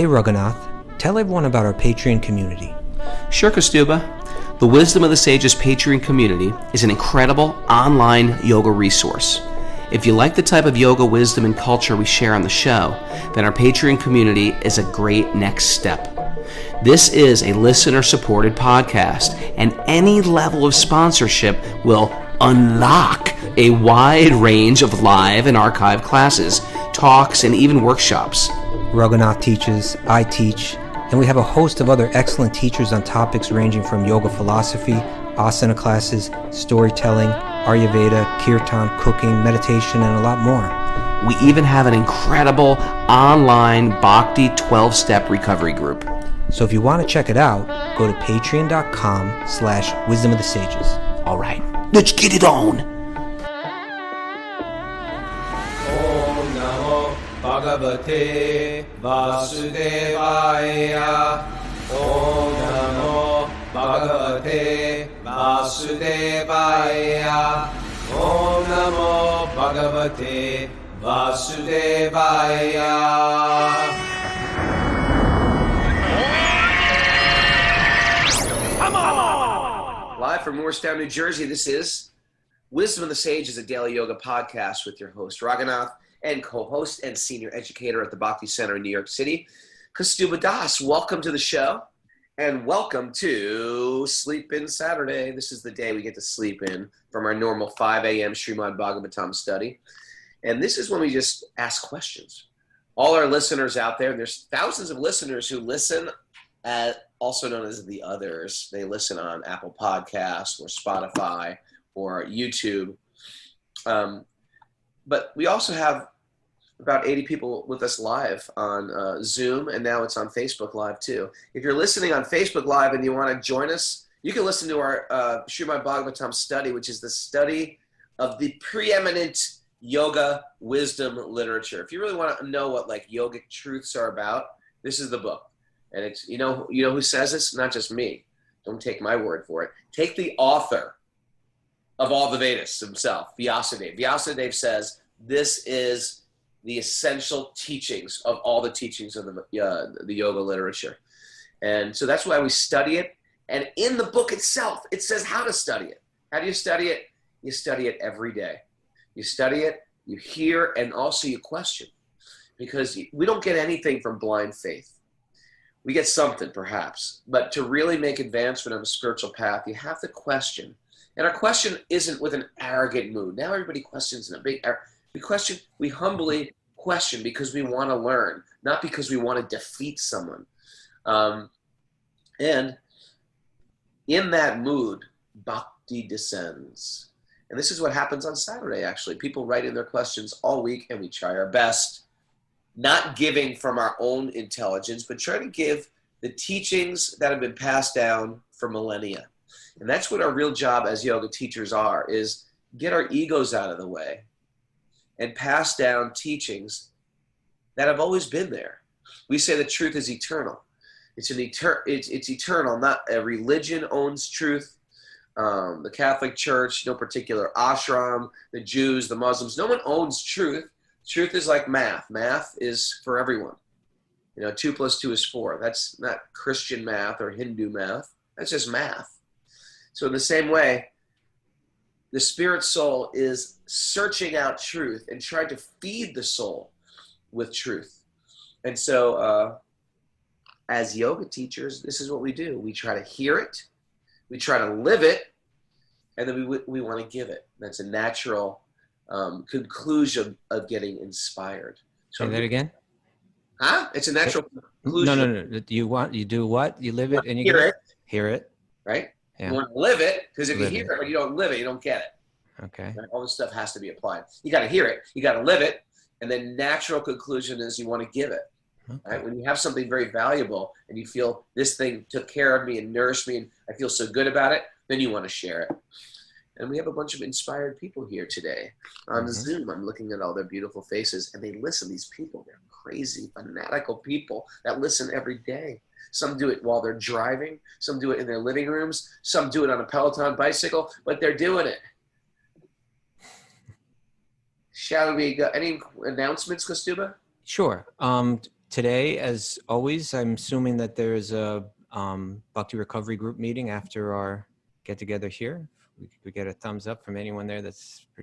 Hey Raghunath, tell everyone about our Patreon community. Sure, Kaustubha. The Wisdom of the Sages Patreon community is an incredible online yoga resource. If you like the type of yoga wisdom and culture we share on the show, then our Patreon community is a great next step. This is a listener-supported podcast, and any level of sponsorship will unlock a wide range of live and archived classes, talks, and even workshops. Raghunath teaches, I teach, and we have a host of other excellent teachers on topics ranging from yoga philosophy, asana classes, storytelling, Ayurveda, kirtan, cooking, meditation, and a lot more. We even have an incredible online Bhakti 12-step recovery group. So if you want to check it out, go to patreon.com/wisdom of the sages. All right, let's get it on. Om Namo Bhagavate Vasudevaya. Om Namo Bhagavate Vasudevaya. Om Namo Bhagavate Vasudevaya. Live from Morristown, New Jersey, this is Wisdom of the Sages, a daily yoga podcast with your host, Raghunath, and co-host and senior educator at the Bhakti Center in New York City, Kaustubha Das. Welcome to the show, and welcome to Sleep In Saturday. This is the day we get to sleep in from our normal 5 a.m. Srimad Bhagavatam study. And this is when we just ask questions. All our listeners out there, and there's thousands of listeners who listen at also known as the others. They listen on Apple Podcasts or Spotify or YouTube. But we also have about 80 people with us live on Zoom, and now it's on Facebook Live too. If you're listening on Facebook Live and you want to join us, you can listen to our Srimad Bhagavatam study, which is the study of the preeminent yoga wisdom literature. If you really want to know what like yogic truths are about, this is the book. And it's, you know who says this? Not just me. Don't take my word for it. Take the author of all the Vedas himself, Vyasadeva. Vyasadeva says this is the essential teachings of all the teachings of the yoga literature. And so that's why we study it. And in the book itself, it says how to study it. How do you study it? You study it every day. You study it, you hear, and also you question. Because we don't get anything from blind faith. We get something, perhaps, but to really make advancement on the spiritual path, you have to question. And our question isn't with an arrogant mood. Now everybody questions in a big, we humbly question because we want to learn, not because we want to defeat someone. And in that mood, bhakti descends. And this is what happens on Saturday, actually. People write in their questions all week, and we try our best. Not giving from our own intelligence, but trying to give the teachings that have been passed down for millennia. And that's what our real job as yoga teachers are, is get our egos out of the way and pass down teachings that have always been there. We say the truth is eternal. It's eternal. Not a religion owns truth. The Catholic Church, no particular ashram, the Jews, the Muslims, no one owns truth. Truth is like math. Math is for everyone. 2 + 2 is 4. That's not Christian math or Hindu math. That's just math. So in the same way, the spirit soul is searching out truth and trying to feed the soul with truth. And so as yoga teachers, this is what we do. We try to hear it. We try to live it. And then we want to give it. That's a natural conclusion of getting inspired. Say that again? Huh? It's a natural conclusion. No. You do what? You live it and you hear it. Hear it. Right? Yeah. You want to live it, because if you Live hear it. it but you don't live it, you don't get it. Okay. Right? All this stuff has to be applied. You got to hear it. You got to live it. And then natural conclusion is you want to give it. Okay. Right? When you have something very valuable and you feel this thing took care of me and nourished me and I feel so good about it, then you want to share it. And we have a bunch of inspired people here today on Zoom. I'm looking at all their beautiful faces, and they listen. These people, they're crazy, fanatical people that listen every day. Some do it while they're driving. Some do it in their living rooms. Some do it on a Peloton bicycle, but they're doing it. Shall we go? Any announcements, Kaustubha? Sure. Today, as always, I'm assuming that there's a Bhakti Recovery Group meeting after our get-together here. We get a thumbs up from anyone there that's... We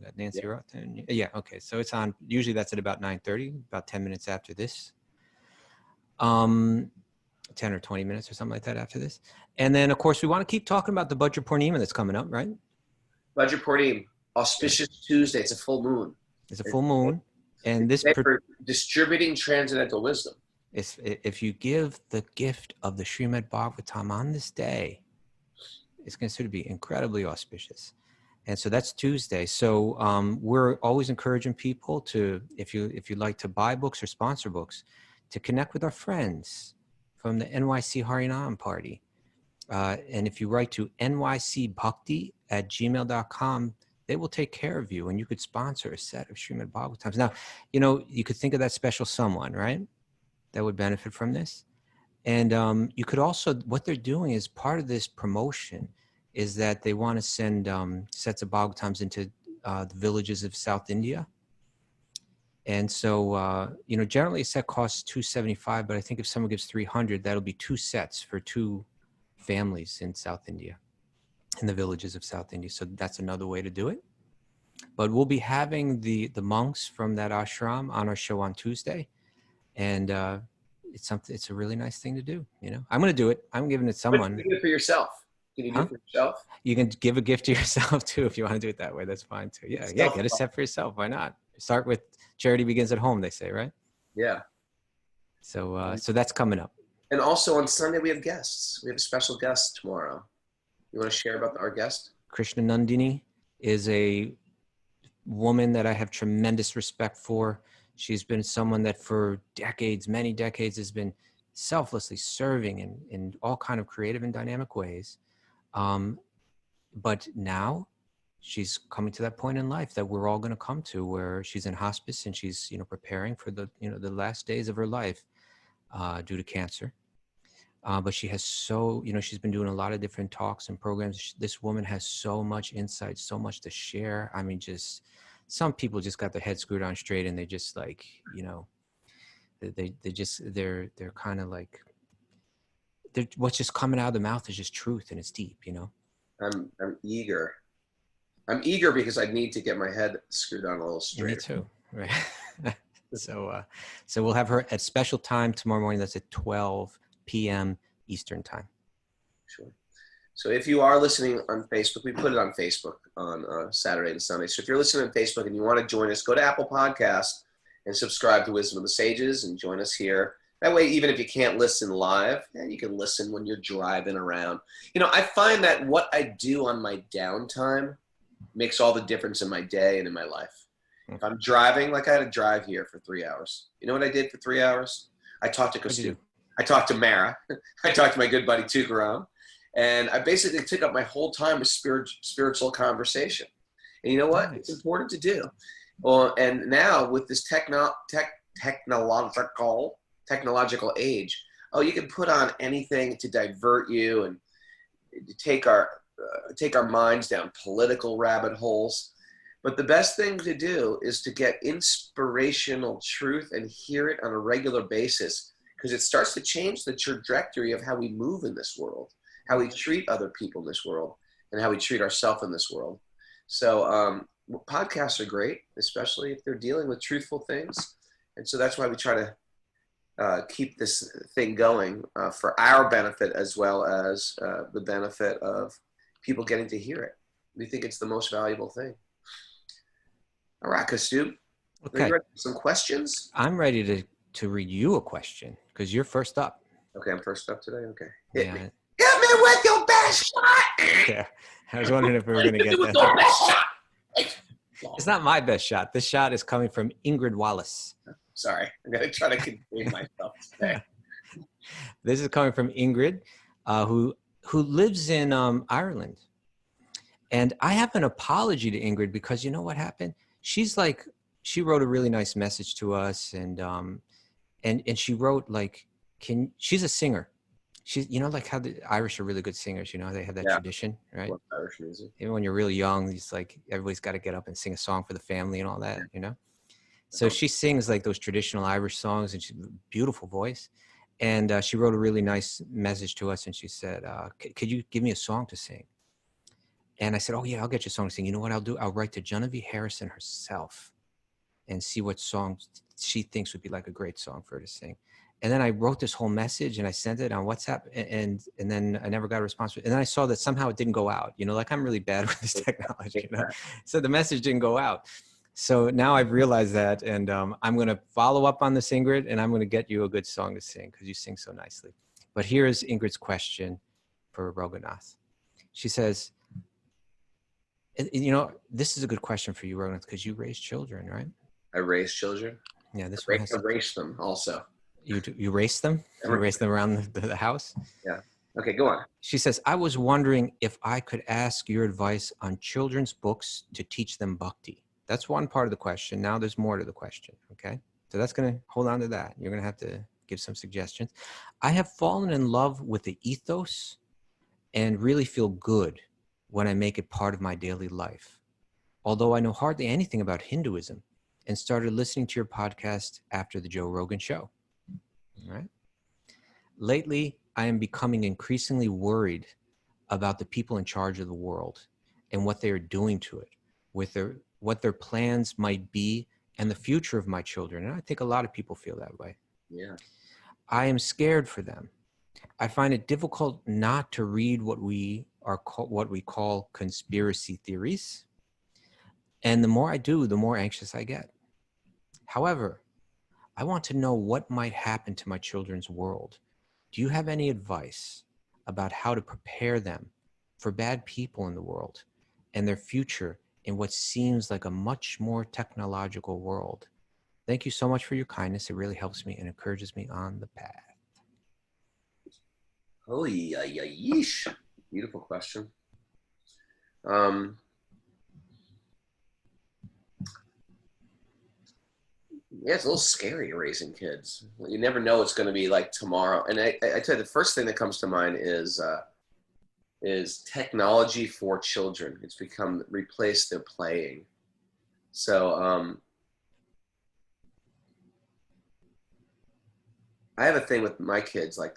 got Nancy Roth. Yeah, okay. So it's on. Usually that's at about 9:30, about 10 minutes after this. 10 or 20 minutes or something like that after this. And then, of course, we want to keep talking about the Vajra Purnima that's coming up, right? Vajra Purnima, auspicious Tuesday. It's a full moon. It's a full moon. And this... for distributing transcendental wisdom. If you give the gift of the Srimad Bhagavatam on this day, it's considered to be incredibly auspicious. And so that's Tuesday. So we're always encouraging people to, if you'd like to buy books or sponsor books, to connect with our friends from the NYC Harinam Party. And if you write to nycbhakti@gmail.com, they will take care of you and you could sponsor a set of Srimad Bhagavatams. Now, you could think of that special someone, right? That would benefit from this. And you could also, what they're doing is part of this promotion is that they want to send sets of Bhagavatams into the villages of South India. And so, generally a set costs $275, but I think if someone gives 300, that'll be 2 sets for 2 families in South India, in the villages of South India. So that's another way to do it. But we'll be having the monks from that ashram on our show on Tuesday. And it's a really nice thing to do. I'm going to do it. I'm giving it to someone. But you do it for yourself. Can you do it for yourself? You can give a gift to yourself too if you want to do it that way. That's fine too. Yeah, get a set for yourself. Why not? Start with charity begins at home, they say, right? Yeah. So that's coming up. And also on Sunday we have guests. We have a special guest tomorrow. You want to share about our guest? Krishna Nandini is a woman that I have tremendous respect for. She's been someone that for decades, many decades, has been selflessly serving in all kind of creative and dynamic ways. But now she's coming to that point in life that we're all going to come to, where she's in hospice and she's, preparing for the last days of her life due to cancer. But she has she's been doing a lot of different talks and programs. This woman has so much insight, so much to share. I mean, just some people just got their head screwed on straight and they just like, they're kind of like, what's just coming out of the mouth is just truth and it's deep, I'm eager. I'm eager because I need to get my head screwed on a little straight. Me too, right? So we'll have her at special time tomorrow morning. That's at 12 p.m. Eastern time. Sure. So if you are listening on Facebook, we put it on Facebook on Saturday and Sunday. So if you're listening on Facebook and you want to join us, go to Apple Podcasts and subscribe to Wisdom of the Sages and join us here. That way, even if you can't listen live, you can listen when you're driving around. I find that what I do on my downtime makes all the difference in my day and in my life. If I'm driving, like I had to drive here for 3 hours. You know what I did for 3 hours? I talked to Kaustubha. I talked to Mara. I talked to my good buddy Tukaram. And I basically took up my whole time with spiritual conversation. And you know what? Nice. It's important to do. Well, and now with this technological age, you can put on anything to divert you and to take our minds down political rabbit holes. But the best thing to do is to get inspirational truth and hear it on a regular basis, because it starts to change the trajectory of how we move in this world, how we treat other people in this world, and how we treat ourselves in this world. So podcasts are great, especially if they're dealing with truthful things. And so that's why we try to keep this thing going for our benefit as well as the benefit of people getting to hear it. We think it's the most valuable thing. All right, Kaustubha. Okay. Are you ready for some questions? I'm ready to read you a question because you're first up. Okay, I'm first up today. Okay. Hit me. Hit me with your best shot. Yeah. I was wondering if we were going to get With your that. best shot. It's not my best shot. This shot is coming from Ingrid Wallace. Sorry, I'm going to try to contain myself today. This is coming from Ingrid, who lives in Ireland. And I have an apology to Ingrid because you know what happened? She wrote a really nice message to us, and she wrote she's a singer. She's like how the Irish are really good singers. They have that tradition, right? Love Irish music. Even when you're really young, it's like everybody's got to get up and sing a song for the family and all that, So she sings like those traditional Irish songs, and she's a beautiful voice. And she wrote a really nice message to us, and she said, could you give me a song to sing? And I said, oh yeah, I'll get you a song to sing. You know what I'll do? I'll write to Genevieve Harrison herself and see what songs she thinks would be like a great song for her to sing. And then I wrote this whole message and I sent it on WhatsApp, and then I never got a response. And then I saw that somehow it didn't go out, like I'm really bad with this technology, So the message didn't go out. So now I've realized that, and I'm going to follow up on this, Ingrid, and I'm going to get you a good song to sing because you sing so nicely. But here is Ingrid's question for Raghunath. She says, this is a good question for you, Raghunath, because you raise children, right? I raise children. Yeah, this I race them also. You race them? You race them around the house? Yeah. Okay, go on. She says, I was wondering if I could ask your advice on children's books to teach them bhakti. That's one part of the question. Now there's more to the question, okay? So that's going to hold on to that. You're going to have to give some suggestions. I have fallen in love with the ethos and really feel good when I make it part of my daily life. Although I know hardly anything about Hinduism and started listening to your podcast after the Joe Rogan show. All right. Lately, I am becoming increasingly worried about the people in charge of the world and what they are doing to it, what their plans might be, and the future of my children. And I think a lot of people feel that way. Yeah. I am scared for them. I find it difficult not to read what we call conspiracy theories. And the more I do, the more anxious I get. However, I want to know what might happen to my children's world. Do you have any advice about how to prepare them for bad people in the world and their future in what seems like a much more technological world? Thank you so much for your kindness. It really helps me and encourages me on the path. Oh, yeah, yeesh. Beautiful question. Yeah, it's a little scary raising kids. You never know what's going to be like tomorrow. And I tell you, the first thing that comes to mind is technology for children. It's replaced their playing. So I have a thing with my kids. Like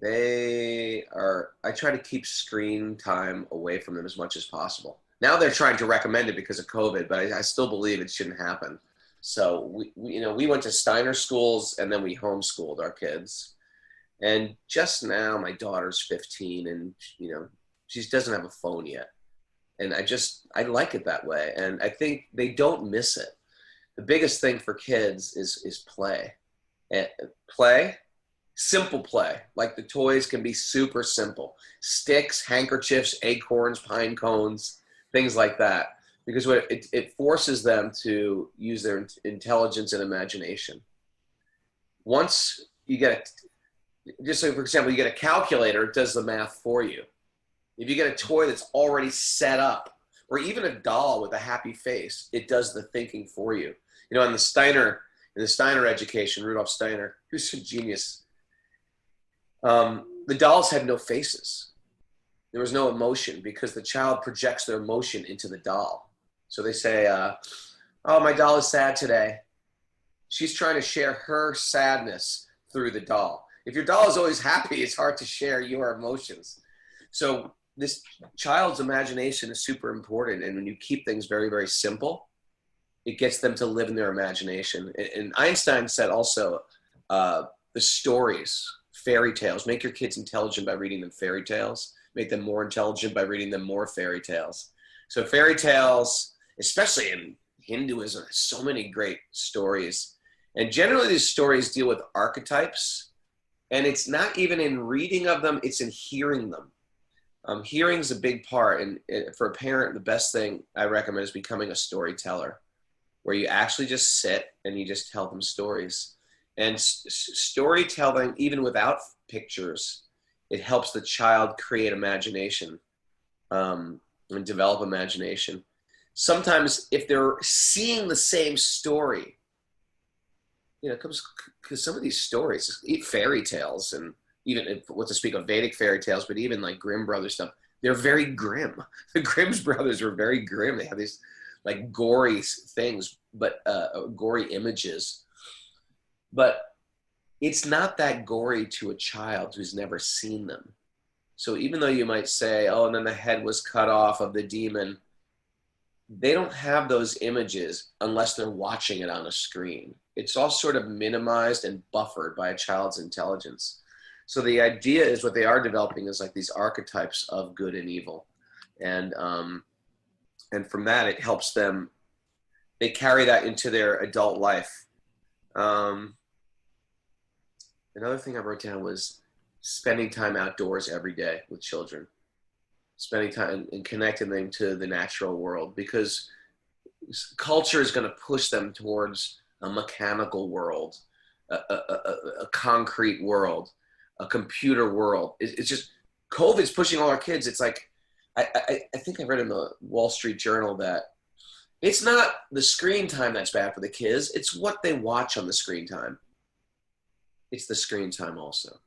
I try to keep screen time away from them as much as possible. Now they're trying to recommend it because of COVID, but I still believe it shouldn't happen. So we went to Steiner schools and then we homeschooled our kids. And just now my daughter's 15 and she doesn't have a phone yet. And I like it that way. And I think they don't miss it. The biggest thing for kids is play. And simple play. Like the toys can be super simple. Sticks, handkerchiefs, acorns, pine cones, things like that. Because it forces them to use their intelligence and imagination. Once you get just so for example, you get a calculator, it does the math for you. If you get a toy that's already set up, or even a doll with a happy face, it does the thinking for you. In the Steiner education, Rudolf Steiner, who's a genius, the dolls had no faces. There was no emotion because the child projects their emotion into the doll. So they say, oh, my doll is sad today. She's trying to share her sadness through the doll. If your doll is always happy, it's hard to share your emotions. So this child's imagination is super important. And when you keep things very, very simple, it gets them to live in their imagination. And Einstein said also, the stories, fairy tales, make your kids intelligent by reading them fairy tales, make them more intelligent by reading them more fairy tales. So fairy tales, especially in Hinduism, so many great stories. And generally these stories deal with archetypes. And it's not even in reading of them, it's in hearing them. Hearing is a big part. And for a parent, the best thing I recommend is becoming a storyteller, where you actually just sit and you just tell them stories. And storytelling, even without pictures, it helps the child create imagination and develop imagination. Sometimes if they're seeing the same story, because some of these stories, fairy tales, and even what to speak of Vedic fairy tales, but even like Grimm Brothers stuff, they're very grim. The Grimm brothers were very grim. They have these like gory things, gory images. But it's not that gory to a child who's never seen them. So even though you might say, oh, and then the head was cut off of the demon, they don't have those images unless they're watching it on a screen. It's all sort of minimized and buffered by a child's intelligence. So the idea is what they are developing is like these archetypes of good and evil. And from that, it helps them, they carry that into their adult life. Another thing I wrote down was spending time outdoors every day with children, spending time and connecting them to the natural world, because culture is going to push them towards a mechanical world, a concrete world, a computer world. It's just, COVID's pushing all our kids. It's like, I think I read in the Wall Street Journal that it's not the screen time that's bad for the kids. It's what they watch on the screen time. It's the screen time also.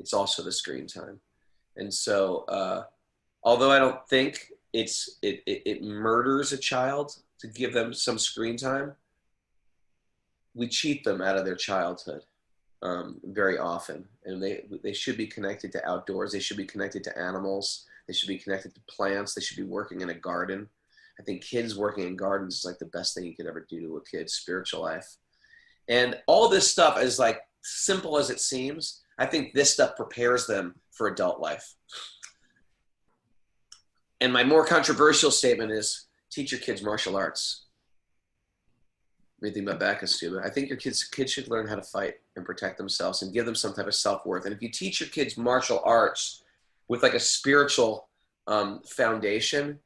It's also the screen time. And so, although I don't think it murders a child to give them some screen time, we cheat them out of their childhood very often. And they should be connected to outdoors. They should be connected to animals. They should be connected to plants. They should be working in a garden. I think kids working in gardens is like the best thing you could ever do to a kid's spiritual life. And all this stuff is like simple as it seems. I think this stuff prepares them for adult life. And my more controversial statement is teach your kids martial arts. What do you think about that, Kaustubha? I think your kids should learn how to fight and protect themselves and give them some type of self-worth. And if you teach your kids martial arts with like a spiritual foundation,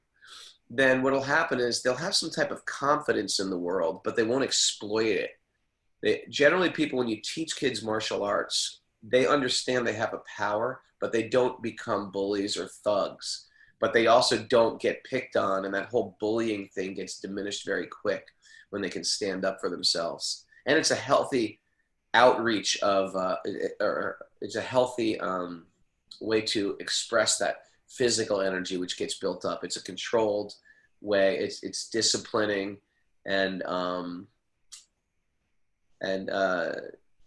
then what will happen is they'll have some type of confidence in the world, but they won't exploit it. Generally, people, when you teach kids martial arts, they understand they have a power, but they don't become bullies or thugs. But they also don't get picked on, and that whole bullying thing gets diminished very quick when they can stand up for themselves. And it's a healthy outreach of, or it's a healthy way to express that physical energy which gets built up. It's a controlled way. It's disciplining, and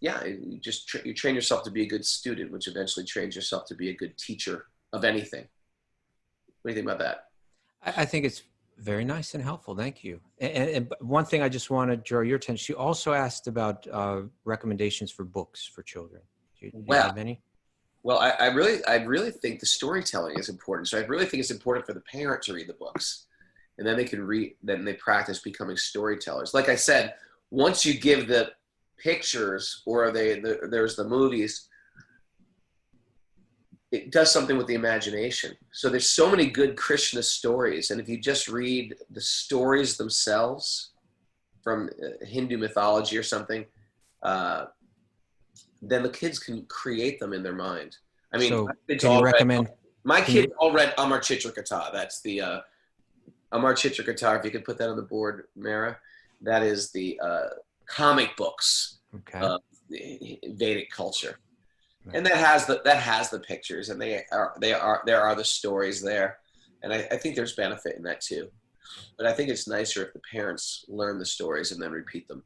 yeah, you train yourself to be a good student, which eventually trains yourself to be a good teacher of anything. What do you think about that? I think it's very nice and helpful. Thank you. And one thing I just want to draw your attention, she also asked about recommendations for books for children. Do you have any? Well, I really think the storytelling is important. So I really think it's important for the parent to read the books, and then they can read, then they practice becoming storytellers. Like I said, once you give the pictures or there's the movies, it does something with the imagination. So there's so many good Krishna stories. And if you just read the stories themselves from Hindu mythology or something, then the kids can create them in their mind. I mean, so can you recommend? My kids all read Amar Chitra Katha. That's the Amar Chitra Katha. If you could put that on the board, Mara, that is the comic books of the Vedic culture. And that has the pictures, and there are the stories there, and I think there's benefit in that too. But I think it's nicer if the parents learn the stories and then repeat them.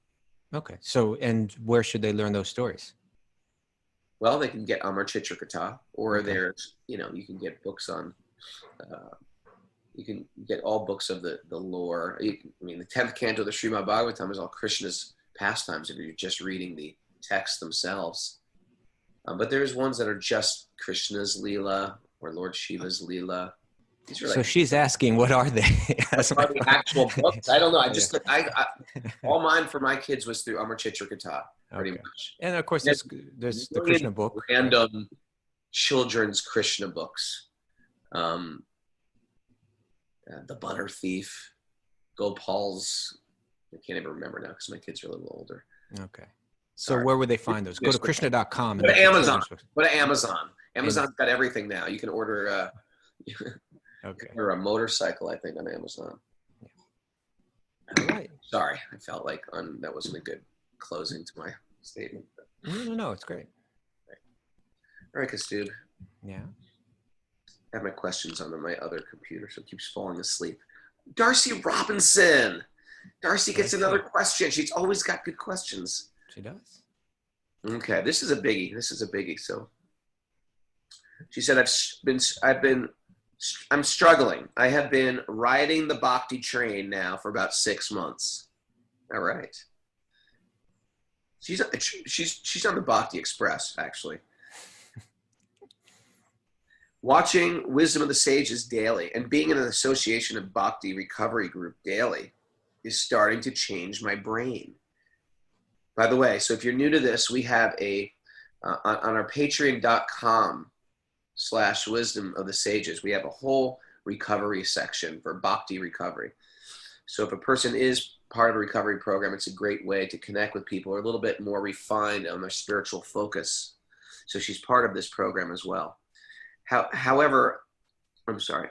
Okay. So, and where should they learn those stories? Well, they can get Amar Chitra Katha, or there's, you can get books on, you can get all books of the lore. The 10th canto of the Srimad Bhagavatam is all Krishna's pastimes if you're just reading the texts themselves. But there's ones that are just Krishna's Leela or Lord Shiva's Leela. So she's asking, what are they? What are the actual books? I don't know. I all mine for my kids was through Amar Chitra Katha, pretty much. And of course, there's the Krishna book. Random children's Krishna books. The Butter Thief, Gopal's. I can't even remember now because my kids are a little older. Okay. So where would they find those? Go to Krishna.com. Go to Amazon. Go to Amazon. Amazon's got everything now. You can order or a motorcycle, I think, on Amazon. All right. Sorry, I felt like that wasn't a good closing to my statement. No, it's great. All right, Kaustubha. Yeah. I have my questions on my other computer, so it keeps falling asleep. Darcy Robinson. Darcy gets another question. She's always got good questions. She does. Okay, this is a biggie. So she said, I'm struggling. I have been riding the Bhakti train now for about 6 months. All right. She's on the Bhakti Express, actually. Watching Wisdom of the Sages daily and being in an association of Bhakti recovery group daily is starting to change my brain. By the way, so if you're new to this, we have on our patreon.com/wisdom of the sages, we have a whole recovery section for Bhakti recovery. So if a person is part of a recovery program, it's a great way to connect with people who are a little bit more refined on their spiritual focus. So she's part of this program as well. However, I'm sorry,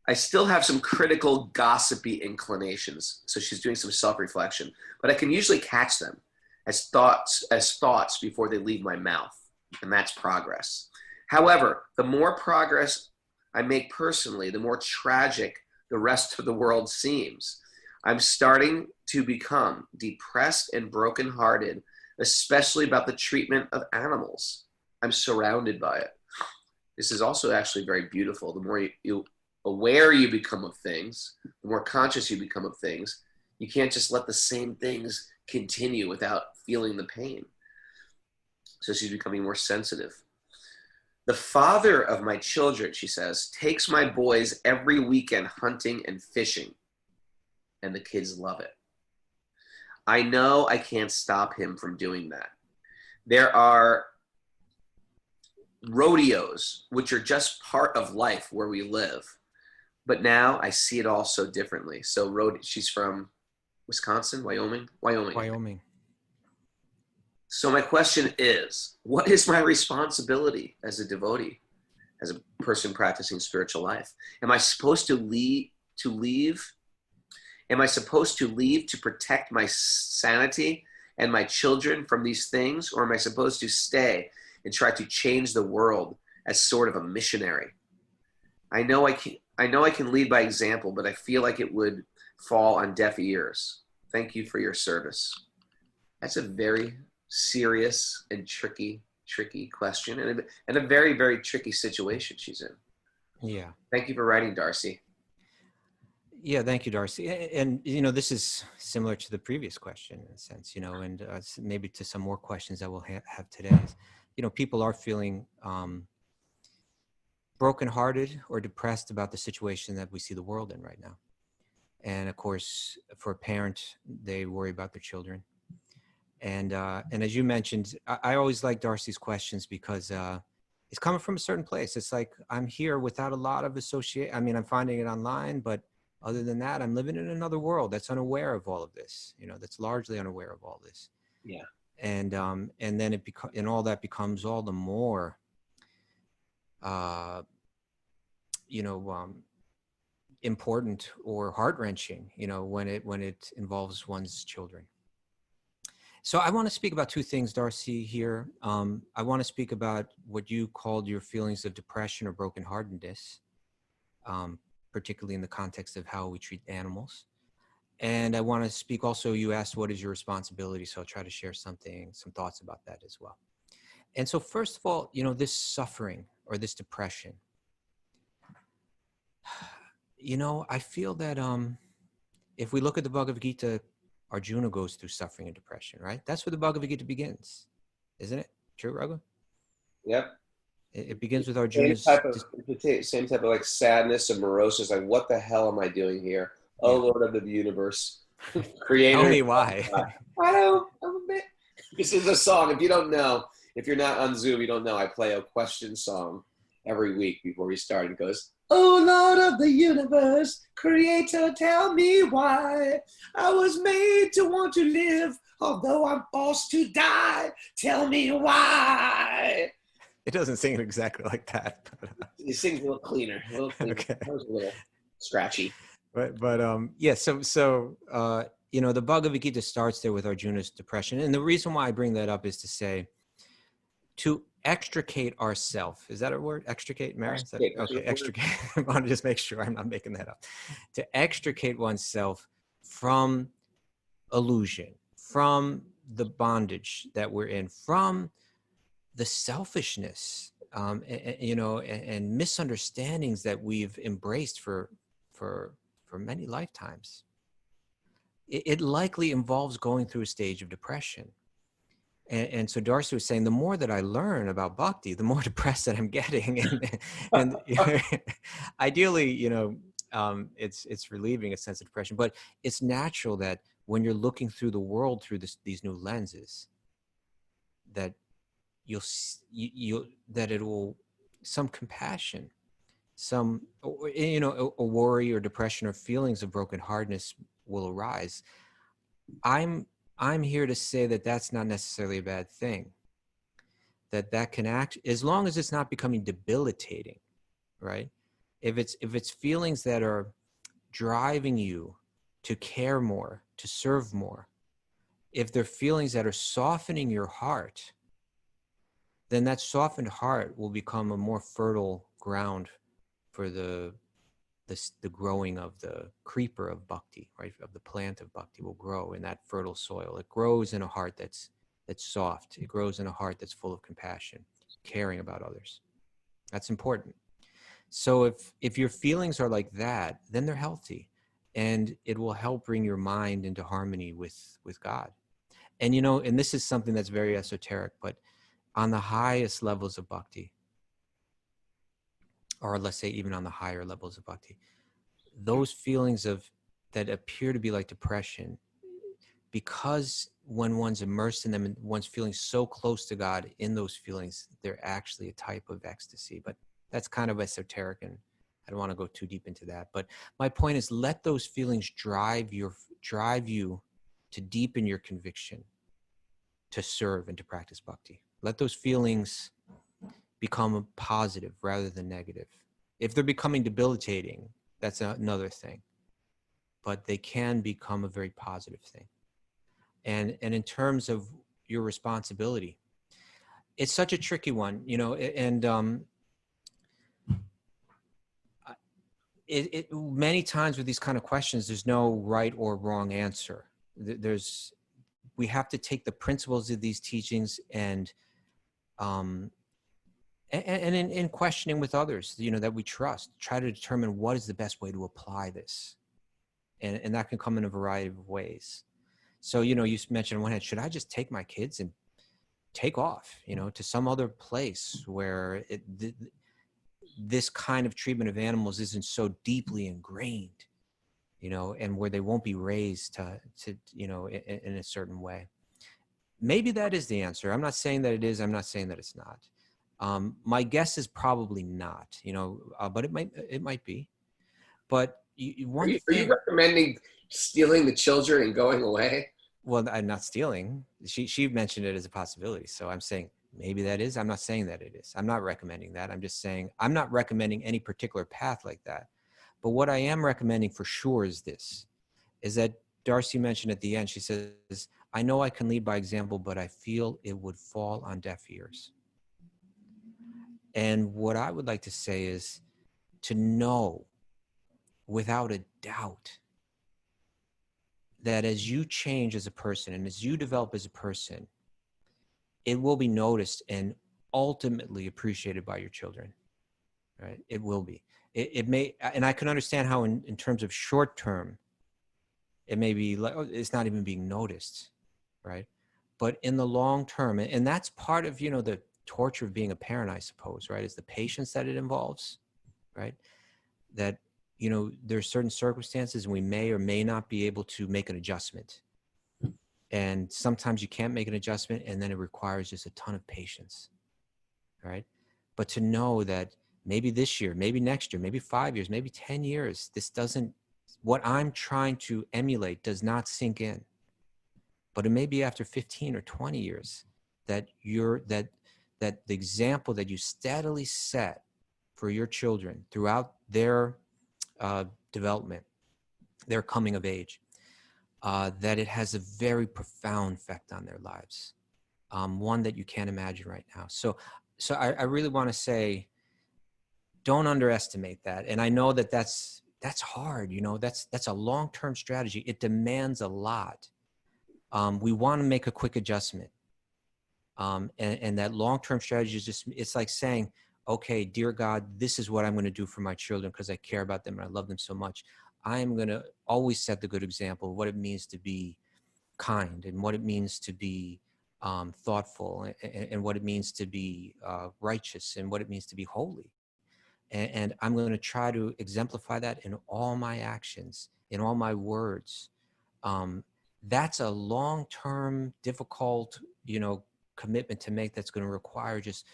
I still have some critical, gossipy inclinations. So she's doing some self-reflection, but I can usually catch them as thoughts before they leave my mouth, and that's progress. However, the more progress I make personally, the more tragic the rest of the world seems. I'm starting to become depressed and brokenhearted, especially about the treatment of animals. I'm surrounded by it. This is also actually very beautiful. The more aware you become of things, the more conscious you become of things, you can't just let the same things continue without feeling the pain. So she's becoming more sensitive. The father of my children, she says, takes my boys every weekend hunting and fishing, and the kids love it. I know I can't stop him from doing that. There are rodeos, which are just part of life where we live. But now I see it all so differently. So she's from Wisconsin, Wyoming. So my question is, what is my responsibility as a devotee, as a person practicing spiritual life? Am I supposed to leave? Am I supposed to leave to protect my sanity and my children from these things? Or am I supposed to stay and try to change the world as sort of a missionary? I know I can lead by example, but I feel like it would fall on deaf ears. Thank you for your service. That's a very serious and tricky question, and a very, very tricky situation she's in. Yeah. Thank you for writing, Darcy. Yeah, thank you, Darcy. And this is similar to the previous question in a sense, and maybe to some more questions that we'll have today. People are feeling brokenhearted or depressed about the situation that we see the world in right now. And of course, for a parent, they worry about their children. And as you mentioned, I always like Darcy's questions because it's coming from a certain place. It's like, I'm here without a lot of I'm finding it online, but other than that, I'm living in another world that's unaware of all of this, that's largely unaware of all this. Yeah. And then all that becomes all the more, important or heart-wrenching, when it involves one's children. So I want to speak about two things, Darcy, here. I want to speak about what you called your feelings of depression or brokenheartedness, particularly in the context of how we treat animals. And I want to speak also, you asked, what is your responsibility? So I'll try to share some thoughts about that as well. And so first of all, this suffering or this depression, I feel that if we look at the Bhagavad Gita, Arjuna goes through suffering and depression, right? That's where the Bhagavad Gita begins, isn't it? True, Raghu? Yep. It begins with Arjuna's... Same type of like sadness and moroseness, like, what the hell am I doing here? Oh, Lord of the universe, creator. Tell me why. This is a song. If you don't know, if you're not on Zoom, you don't know, I play a question song every week before we start. It goes, oh, Lord of the universe, creator, tell me why I was made to want to live, although I'm forced to die. Tell me why. It doesn't sing it exactly like that. It sings a little cleaner. Okay. That was a little scratchy. But yeah, so the Bhagavad Gita starts there with Arjuna's depression. And the reason why I bring that up is to say, to extricate ourselves. Is that a word? Extricate, Mary? Okay, extricate. I want to just make sure I'm not making that up. To extricate oneself from illusion, from the bondage that we're in, from the selfishness, and misunderstandings that we've embraced for many lifetimes. It likely involves going through a stage of depression. And so Darcy was saying, the more that I learn about bhakti, the more depressed that I'm getting. And ideally, it's relieving a sense of depression. But it's natural that when you're looking through the world through these new lenses, that that it will, some compassion, some, a worry or depression or feelings of brokenheartedness will arise. I'm here to say that that's not necessarily a bad thing. That can act, as long as it's not becoming debilitating, right? If it's feelings that are driving you to care more, to serve more, if they're feelings that are softening your heart, then that softened heart will become a more fertile ground for the growing of the creeper of bhakti, right? Of the plant of bhakti will grow in that fertile soil. It grows in a heart that's soft. It grows in a heart that's full of compassion, caring about others. That's important. So if your feelings are like that, then they're healthy, and it will help bring your mind into harmony with God. And and this is something that's very esoteric, but on the highest levels of bhakti, or let's say even on the higher levels of bhakti, those feelings that appear to be like depression, because when one's immersed in them and one's feeling so close to God in those feelings, they're actually a type of ecstasy. But that's kind of esoteric, and I don't want to go too deep into that. But my point is, let those feelings drive you to deepen your conviction to serve and to practice bhakti. Let those feelings become positive rather than negative. If they're becoming debilitating, that's another thing. But they can become a very positive thing. And in terms of your responsibility, it's such a tricky one, and many times with these kind of questions, there's no right or wrong answer. We have to take the principles of these teachings and in questioning with others, that we trust, try to determine what is the best way to apply this. And that can come in a variety of ways. So, you mentioned on one hand, should I just take my kids and take off, to some other place where this kind of treatment of animals isn't so deeply ingrained, and where they won't be raised to in a certain way. Maybe that is the answer. I'm not saying that it is. I'm not saying that it's not. My guess is probably not, but it might be. But Are you recommending stealing the children and going away? Well, I'm not stealing. She mentioned it as a possibility. So I'm saying maybe that is. I'm not saying that it is. I'm not recommending that. I'm just saying I'm not recommending any particular path like that. But what I am recommending for sure is that Darcy mentioned at the end, she says, I know I can lead by example, but I feel it would fall on deaf ears. And what I would like to say is to know without a doubt that as you change as a person and as you develop as a person, it will be noticed and ultimately appreciated by your children, right? It will be. It may, and I can understand how in terms of short term, it may be like, oh, it's not even being noticed, right? But in the long term, and that's part of, the torture of being a parent, I suppose, right? Is the patience that it involves, right? That, there are certain circumstances and we may or may not be able to make an adjustment. And sometimes you can't make an adjustment, and then it requires just a ton of patience, right? But to know that maybe this year, maybe next year, maybe 5 years, maybe 10 years, what I'm trying to emulate does not sink in. But it may be after 15 or 20 years that that the example that you steadily set for your children throughout their development, their coming of age, that it has a very profound effect on their lives, one that you can't imagine right now. So I really want to say, don't underestimate that. And I know that that's that's hard. That's a long-term strategy. It demands a lot. We want to make a quick adjustment. And that long-term strategy is just, it's like saying, okay, dear God, this is what I'm going to do for my children because I care about them and I love them so much. I'm going to always set the good example of what it means to be kind and what it means to be thoughtful and what it means to be righteous and what it means to be holy. And I'm going to try to exemplify that in all my actions, in all my words. That's a long-term, difficult, commitment to make that's going to require just,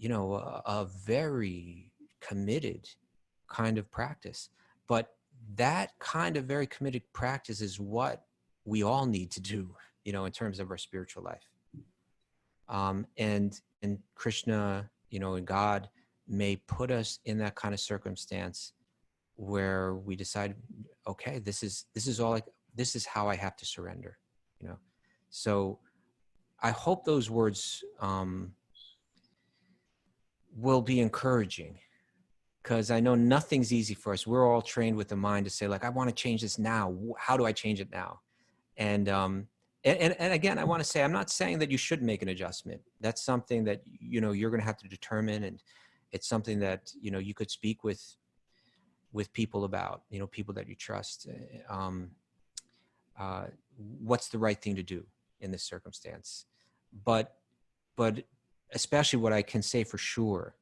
a very committed kind of practice. But that kind of very committed practice is what we all need to do, in terms of our spiritual life. And Krishna, and God may put us in that kind of circumstance where we decide, okay, this is how I have to surrender, So I hope those words will be encouraging, because I know nothing's easy for us. We're all trained with the mind to say, like, I want to change this now. How do I change it now? And again, I want to say, I'm not saying that you shouldn't make an adjustment. That's something that, you're going to have to determine. And it's something that, you could speak with people about, people that you trust. What's the right thing to do in this circumstance? But especially what I can say for sure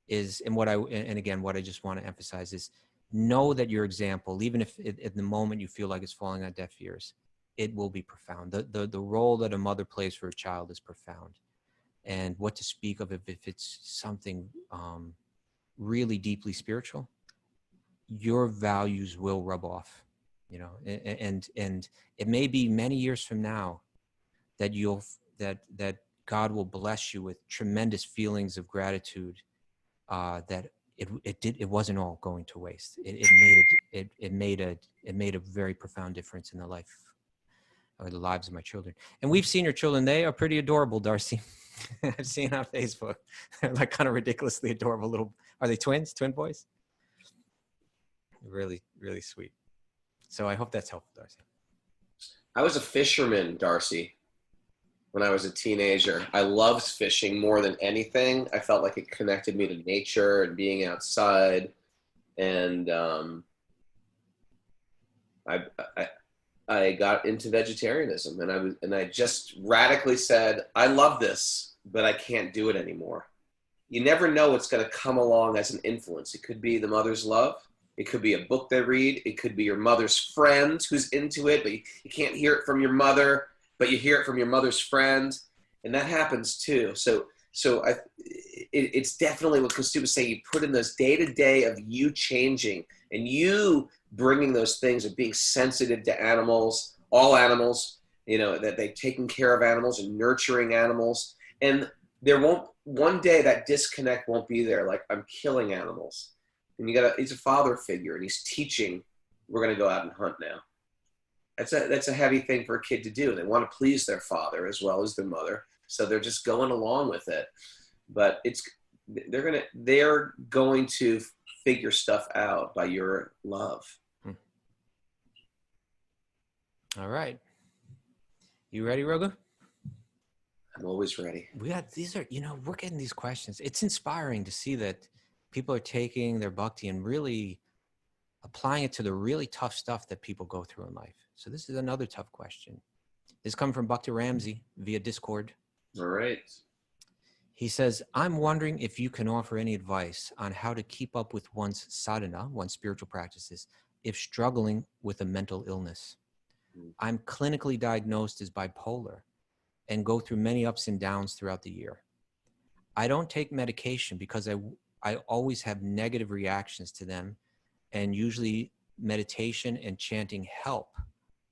is, and again, what I just want to emphasize is, know that your example, even if at the moment you feel like it's falling on deaf ears, it will be profound. The role that a mother plays for a child is profound. And what to speak of if it's something really deeply spiritual, your values will rub off, and it may be many years from now that that God will bless you with tremendous feelings of gratitude, that it wasn't all going to waste. It made a very profound difference in the life or the lives of my children. And we've seen your children. They are pretty adorable, Darcy. I've seen on Facebook. They're like kind of ridiculously adorable little, are they twins? Twin boys? Really, really sweet. So I hope that's helpful, Darcy. I was a fisherman, Darcy, when I was a teenager. I loved fishing more than anything. I felt like it connected me to nature and being outside. And I got into vegetarianism, and I just radically said, I love this, but I can't do it anymore. You never know what's going to come along as an influence. It could be the mother's love. It could be a book they read. It could be your mother's friend who's into it, but you can't hear it from your mother, but you hear it from your mother's friend. And that happens too. So it's definitely what Kaustubha was saying. You put in those day-to-day of you changing and you bringing those things of being sensitive to animals, all animals, that they've taken care of animals and nurturing animals. And there won't, one day that disconnect won't be there. Like, I'm killing animals. And he's a father figure, and he's teaching, we're going to go out and hunt now. That's a heavy thing for a kid to do. They want to please their father as well as their mother. So they're just going along with it. But they're going to figure stuff out by your love. All right. You ready, Raghu? I'm always ready. These are, we're getting these questions. It's inspiring to see that people are taking their bhakti and really applying it to the really tough stuff that people go through in life. So this is another tough question. This comes from Bhakti Ramsey via Discord. All right. He says, I'm wondering if you can offer any advice on how to keep up with one's sadhana, one's spiritual practices, if struggling with a mental illness. I'm clinically diagnosed as bipolar and go through many ups and downs throughout the year. I don't take medication because I always have negative reactions to them, and usually meditation and chanting help.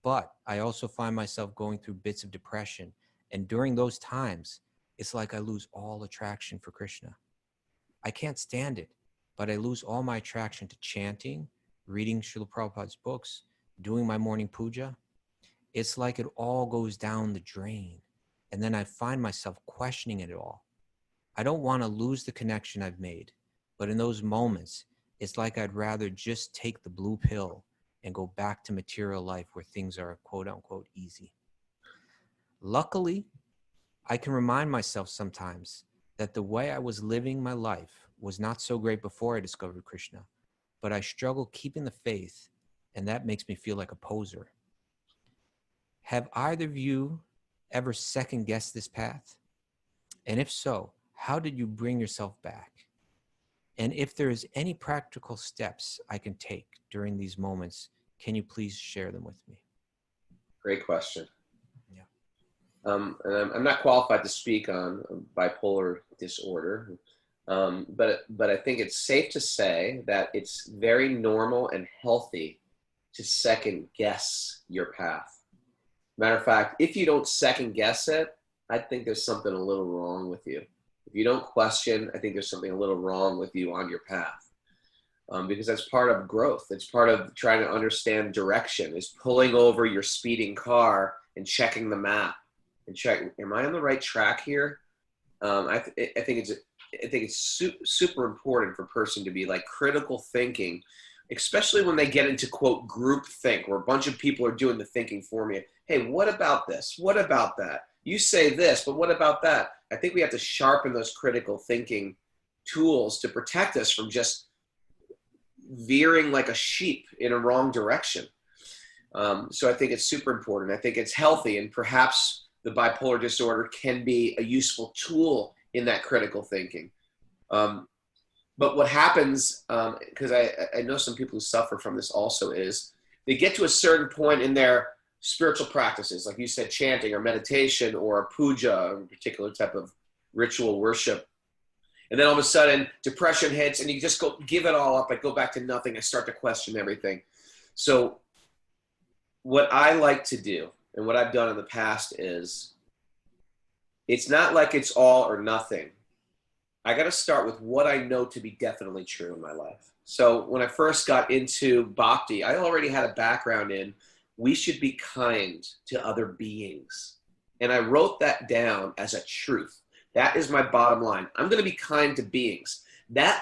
But I also find myself going through bits of depression. And during those times, it's like I lose all attraction for Krishna. I can't stand it, but I lose all my attraction to chanting, reading Srila Prabhupada's books, doing my morning puja. It's like it all goes down the drain. And then I find myself questioning it all. I don't want to lose the connection I've made, but in those moments, it's like I'd rather just take the blue pill and go back to material life where things are quote unquote easy. Luckily, I can remind myself sometimes that the way I was living my life was not so great before I discovered Krishna, but I struggle keeping the faith, and that makes me feel like a poser. Have either of you ever second-guessed this path? And if so, how did you bring yourself back? And if there is any practical steps I can take during these moments, can you please share them with me? Great question. Yeah. And I'm not qualified to speak on bipolar disorder, but I think it's safe to say that it's very normal and healthy to second guess your path. Matter of fact, if you don't second guess it, I think there's something a little wrong with you. If you don't question, I think there's something a little wrong with you on your path. Because that's part of growth. It's part of trying to understand direction, is pulling over your speeding car and checking the map and checking, am I on the right track here? I think it's super important for a person to be like critical thinking, especially when they get into quote group think, where a bunch of people are doing the thinking for me. Hey, what about this? What about that? You say this, but what about that? I think we have to sharpen those critical thinking tools to protect us from just veering like a sheep in a wrong direction. So I think it's super important. I think it's healthy, and perhaps the bipolar disorder can be a useful tool in that critical thinking. But what happens, because I know some people who suffer from this also, is they get to a certain point in their spiritual practices, like you said, chanting or meditation or puja, or a particular type of ritual worship. And then all of a sudden, depression hits, and you just go give it all up. I go back to nothing. I start to question everything. So what I like to do, and what I've done in the past, is it's not like it's all or nothing. I got to start with what I know to be definitely true in my life. So when I first got into bhakti, I already had a background in we should be kind to other beings. And I wrote that down as a truth. That is my bottom line. I'm going to be kind to beings.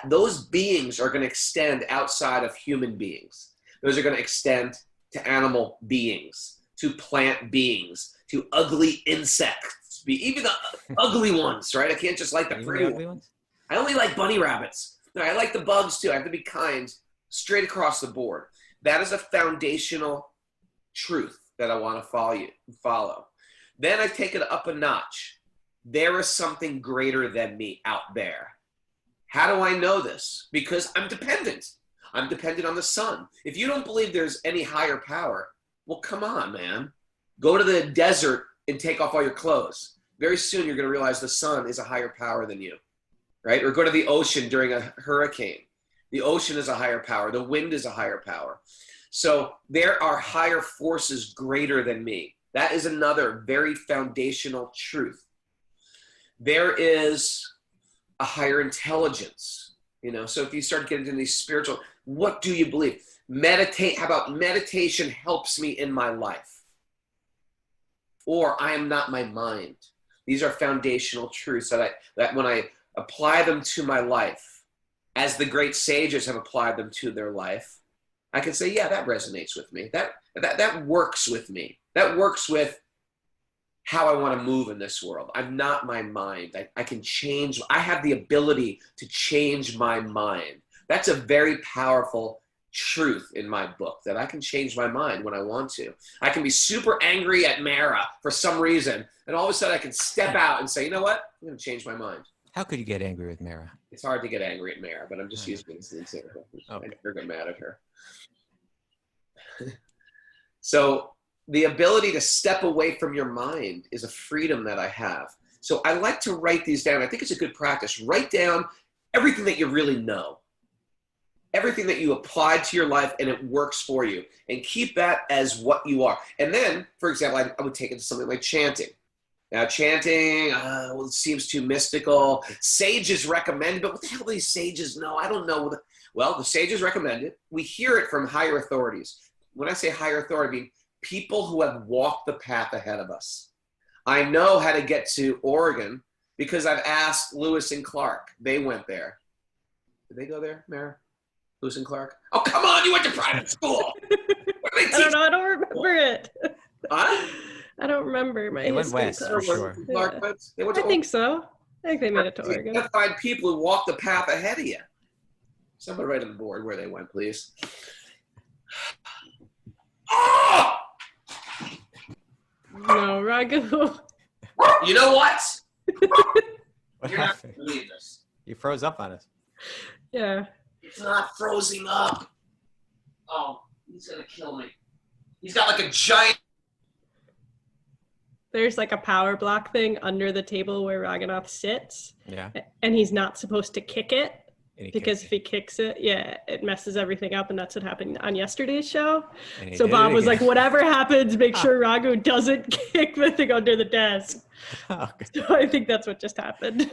Those beings are going to extend outside of human beings. Those are going to extend to animal beings, to plant beings, to ugly insects, even the ugly ones, right? I can't just like the pretty ones. I only like bunny rabbits. No, I like the bugs too. I have to be kind straight across the board. That is a foundational truth that I want to follow. Then I take it up a notch. There is something greater than me out there. How do I know this? Because I'm dependent. I'm dependent on the sun. If you don't believe there's any higher power, well, come on, man. Go to the desert and take off all your clothes. Very soon you're going to realize the sun is a higher power than you, right? Or go to the ocean during a hurricane. The ocean is a higher power. The wind is a higher power. So there are higher forces greater than me. That is another very foundational truth. There is a higher intelligence, so if you start getting into these spiritual, what do you believe? Meditate. How about meditation helps me in my life? Or I am not my mind. These are foundational truths that when I apply them to my life, as the great sages have applied them to their life, I can say, yeah, that resonates with me. That works with me. That works with how I want to move in this world. I'm not my mind. I can change. I have the ability to change my mind. That's a very powerful truth in my book, that I can change my mind when I want to. I can be super angry at Mara for some reason, and all of a sudden I can step out and say, you know what? I'm going to change my mind. How could you get angry with Mara? It's hard to get angry at Mara, but I'm just using this as an example. Okay. I never get mad at her. So the ability to step away from your mind is a freedom that I have. So I like to write these down. I think it's a good practice. Write down everything that you really know, everything that you applied to your life and it works for you, and keep that as what you are. And then, for example, I would take it to something like chanting. Now, chanting, it seems too mystical. Sages recommend it, but what the hell do these sages know? I don't know. Well, the sages recommend it. We hear it from higher authorities. When I say higher authority, I mean people who have walked the path ahead of us. I know how to get to Oregon because I've asked Lewis and Clark. They went there. Did they go there, Mara? Lewis and Clark? Oh, come on, you went to private school. What do they I don't teach? know. I don't remember it. Huh? I don't remember my They went history west, class. for sure. Clark Yeah. went? They went to I think so. I think they made it to You Oregon. gotta find people who walk the path ahead of you. Somebody write on the board where they went, please. Oh! No, Raghu. You know what? What You're not happened? gonna believe this. You froze up on us. Yeah. It's not frozen up. Oh, he's gonna kill me. He's got like a giant. There's like a power block thing under the table where Raghunath sits, Yeah. and he's not supposed to kick it And he because kicked if he kicks it, yeah, it messes everything up, and that's what happened on yesterday's show. it. And he So did Bob it was like, again. whatever happens, make sure Raghu doesn't kick the thing under the desk. Okay. So I think that's what just happened.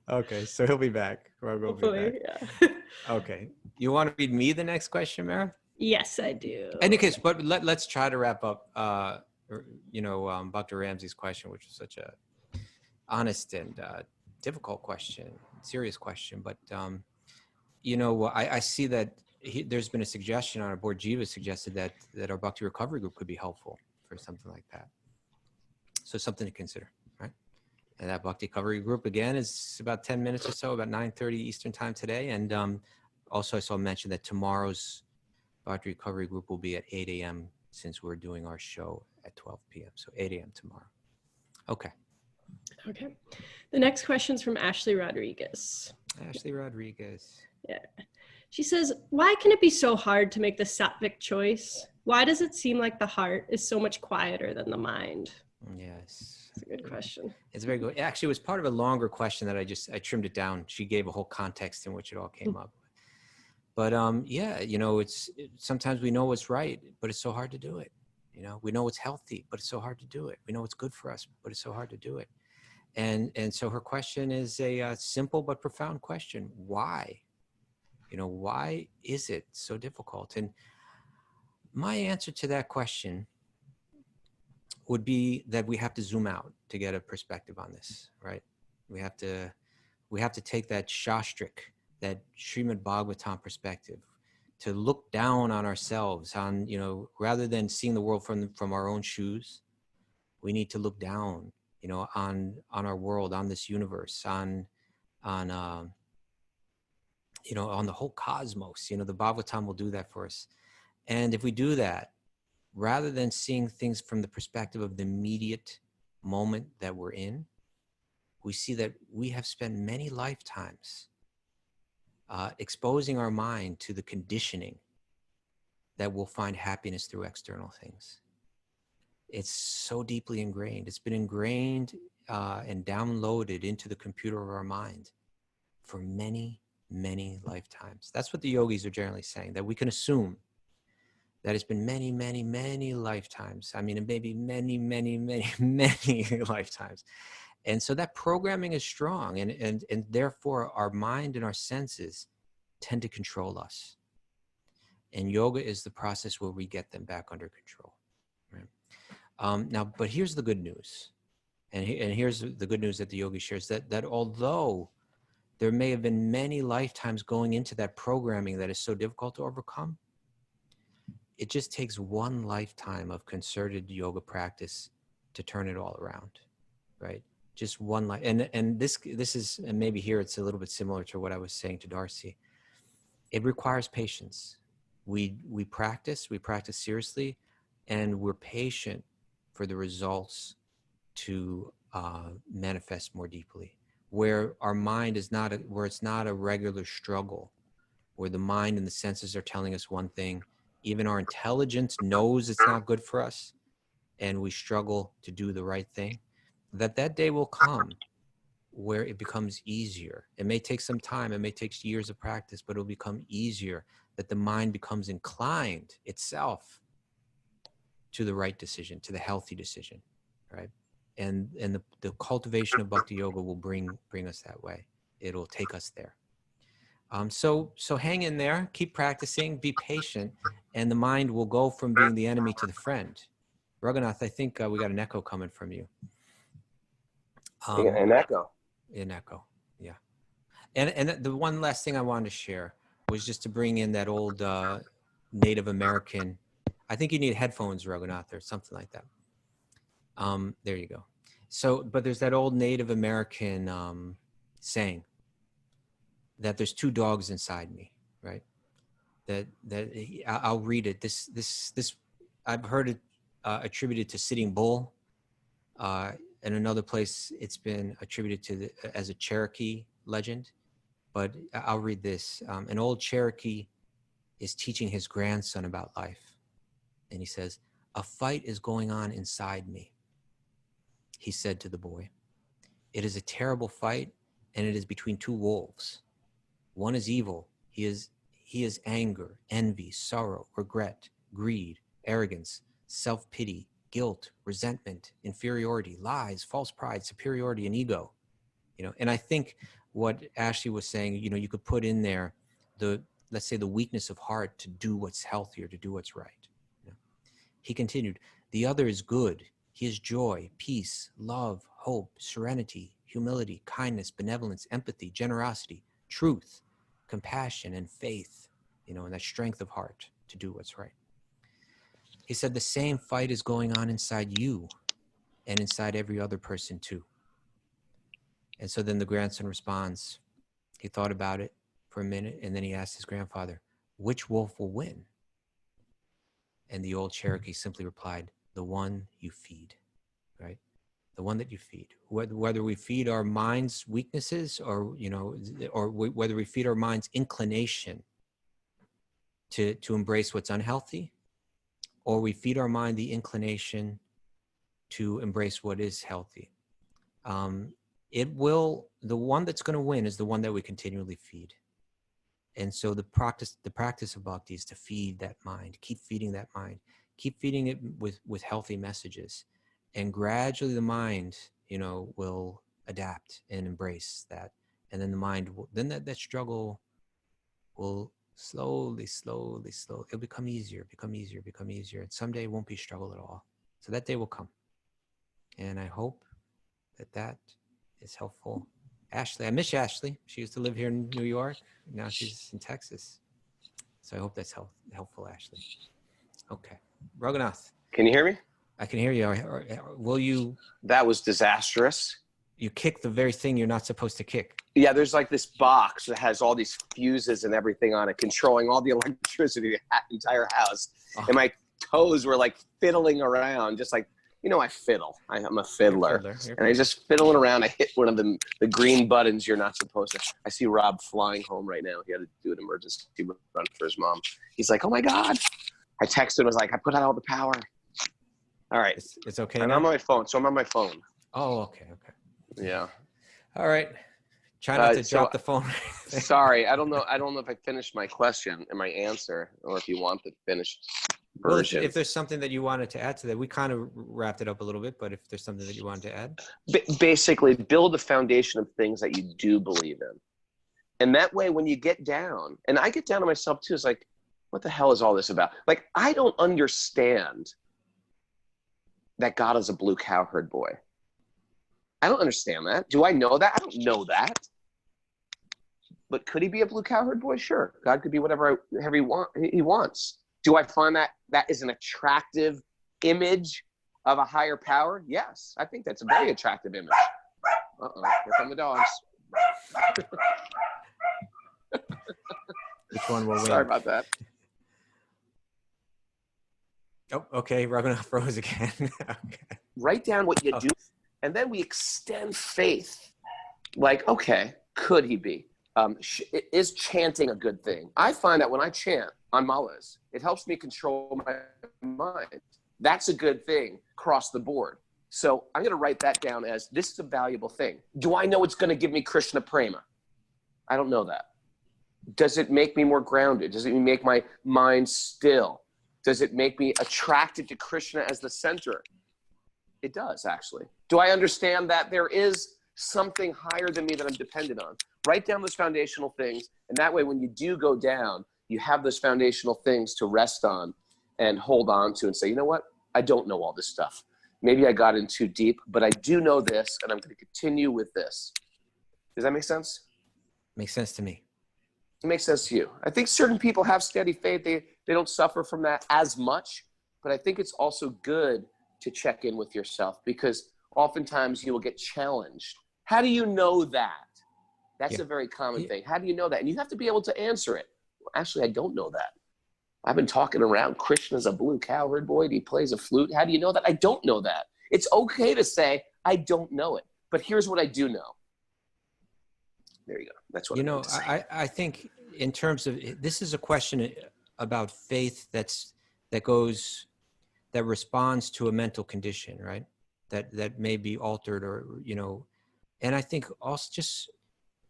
Okay, so he'll be back. We'll be Hopefully, back. yeah. Okay. You want to read me the next question, Mara? Yes, I do. In any case, but let's try to wrap up, Dr. Ramsey's question, which was such a honest and difficult question, serious question. But, I see that there's been a suggestion on our board. Jiva suggested that our Bhakti recovery group could be helpful for something like that. So something to consider, right? And that Bhakti recovery group, again, is about 10 minutes or so, about 9:30 Eastern time today. And also I saw mention that tomorrow's Bhakti recovery group will be at 8 a.m. since we're doing our show at 12 p.m. So 8 a.m. tomorrow. Okay. Okay. The next question's from Ashley Rodriguez. Ashley Rodriguez. Yeah. She says, why can it be so hard to make the sattvic choice? Why does it seem like the heart is so much quieter than the mind? Yes. That's a good question. It's very good. Actually, it was part of a longer question that I trimmed it down. She gave a whole context in which it all came up. But sometimes we know what's right, but it's so hard to do it. We know it's healthy, but it's so hard to do it. We know it's good for us, but it's so hard to do it. And so her question is a simple but profound question. Why? Why is it so difficult? And my answer to that question would be that we have to zoom out to get a perspective on this, right? We have to take that Shastrik, that Srimad Bhagavatam perspective, to look down on ourselves, on, rather than seeing the world from our own shoes. We need to look down, on our world, on this universe, on the whole cosmos. The Bhagavatam will do that for us. And if we do that, rather than seeing things from the perspective of the immediate moment that we're in, we see that we have spent many lifetimes exposing our mind to the conditioning that we'll find happiness through external things. It's so deeply ingrained. It's been ingrained and downloaded into the computer of our mind for many, many lifetimes. That's what the yogis are generally saying, that we can assume that it's been many, many, many lifetimes. I mean, maybe many, many, many, many lifetimes. And so that programming is strong, and therefore our mind and our senses tend to control us. And yoga is the process where we get them back under control. Right? Now, but here's the good news. And here's the good news that the yogi shares, that although there may have been many lifetimes going into that programming that is so difficult to overcome, it just takes one lifetime of concerted yoga practice to turn it all around, right? Just one life. And this is, and maybe here it's a little bit similar to what I was saying to Darcy. It requires patience. We practice seriously, and we're patient for the results to manifest more deeply. Where our mind is not, where it's not a regular struggle, where the mind and the senses are telling us one thing, even our intelligence knows it's not good for us, and we struggle to do the right thing, that day will come where it becomes easier. It may take some time, it may take years of practice, but it'll become easier, that the mind becomes inclined itself to the right decision, to the healthy decision, right? And the cultivation of bhakti yoga will bring us that way. It'll take us there. So hang in there, keep practicing, be patient, and the mind will go from being the enemy to the friend. Raghunath, I think we got an echo coming from you. An echo. An echo, yeah. And the one last thing I wanted to share was just to bring in that old Native American. I think you need headphones, Raghunath, or something like that. There you go. So, but there's that old Native American saying that there's two dogs inside me, right? I'll read it. This I've heard it attributed to Sitting Bull. In another place, it's been attributed to as a Cherokee legend. But I'll read this. An old Cherokee is teaching his grandson about life. And he says, "A fight is going on inside me," he said to the boy. "It is a terrible fight, and it is between two wolves. One is evil. He is anger, envy, sorrow, regret, greed, arrogance, self-pity, guilt, resentment, inferiority, lies, false pride, superiority, and ego." And I think what Ashley was saying, you could put in there let's say the weakness of heart to do what's healthy or to do what's right. He continued, "The other is good. He is joy, peace, love, hope, serenity, humility, kindness, benevolence, empathy, generosity, truth, compassion, and faith, and that strength of heart to do what's right." He said the same fight is going on inside you and inside every other person too. And so then the grandson responds, he thought about it for a minute, and then he asked his grandfather, "Which wolf will win?" And the old Cherokee simply replied, "The one you feed," right? The one that you feed. Whether we feed our mind's weaknesses or whether we feed our mind's inclination to embrace what's unhealthy, or we feed our mind the inclination to embrace what is healthy. The one that's going to win is the one that we continually feed. And so the practice of bhakti is to feed that mind, keep feeding that mind, keep feeding it with healthy messages. And gradually the mind, will adapt and embrace that. And then the mind then that struggle will slowly, it'll become easier. And someday it won't be struggle at all. So that day will come. And I hope that is helpful. Ashley, I miss Ashley. She used to live here in New York. Now she's in Texas. So I hope that's helpful, Ashley. Okay. Raghunath. Can you hear me? I can hear you. Will you? That was disastrous. You kick the very thing you're not supposed to kick. Yeah, there's like this box that has all these fuses and everything on it, controlling all the electricity in the entire house. Oh. And my toes were like fiddling around, just like, I fiddle. I'm a fiddler. And I just fiddling around. I hit one of the green buttons you're not supposed to. I see Rob flying home right now. He had to do an emergency run for his mom. He's like, "Oh my God." I texted him, I was like, "I put out all the power." All right. It's okay. I'm now? on my phone. So I'm on my phone. Oh, okay. Yeah. All right. Try not to drop the phone. Sorry. I don't know if I finished my question and my answer, or if you want the finished version. Well, if there's something that you wanted to add to that, we kind of wrapped it up a little bit, but if there's something that you wanted to add. Basically, build a foundation of things that you do believe in. And that way, when you get down, and I get down to myself too, it's like, what the hell is all this about? Like, I don't understand that God is a blue cow herd boy. I don't understand that. Do I know that? I don't know that. But could he be a blue cow herd boy? Sure. God could be whatever he wants. Do I find that is an attractive image of a higher power? Yes. I think that's a very attractive image. Uh-oh. Here come the dogs. Which one will win? Sorry about that. Oh, okay. Raghunath froze again. Okay. Write down what you do, and then we extend faith. Like, okay, could he be? Is chanting a good thing? I find that when I chant on malas, it helps me control my mind. That's a good thing across the board. So I'm going to write that down as, this is a valuable thing. Do I know it's going to give me Krishna prema? I don't know that. Does it make me more grounded? Does it make my mind still? Does it make me attracted to Krishna as the center? It does, actually. Do I understand that there is something higher than me that I'm dependent on? Write down those foundational things, and that way when you do go down, you have those foundational things to rest on and hold on to and say, you know what? I don't know all this stuff. Maybe I got in too deep, but I do know this, and I'm going to continue with this. Does that make sense? Makes sense to me. It makes sense to you. I think certain people have steady faith. They don't suffer from that as much, but I think it's also good to check in with yourself, because oftentimes you will get challenged. How do you know that? That's a very common thing. How do you know that? And you have to be able to answer it. Well, actually, I don't know that. I've been talking around. Krishna's a blue cowherd boy. He plays a flute. How do you know that? I don't know that. It's okay to say, I don't know it, but here's what I do know. There you go. That's what I think in terms of, this is a question about faith that responds to a mental condition, right? That may be altered, or, and I think also just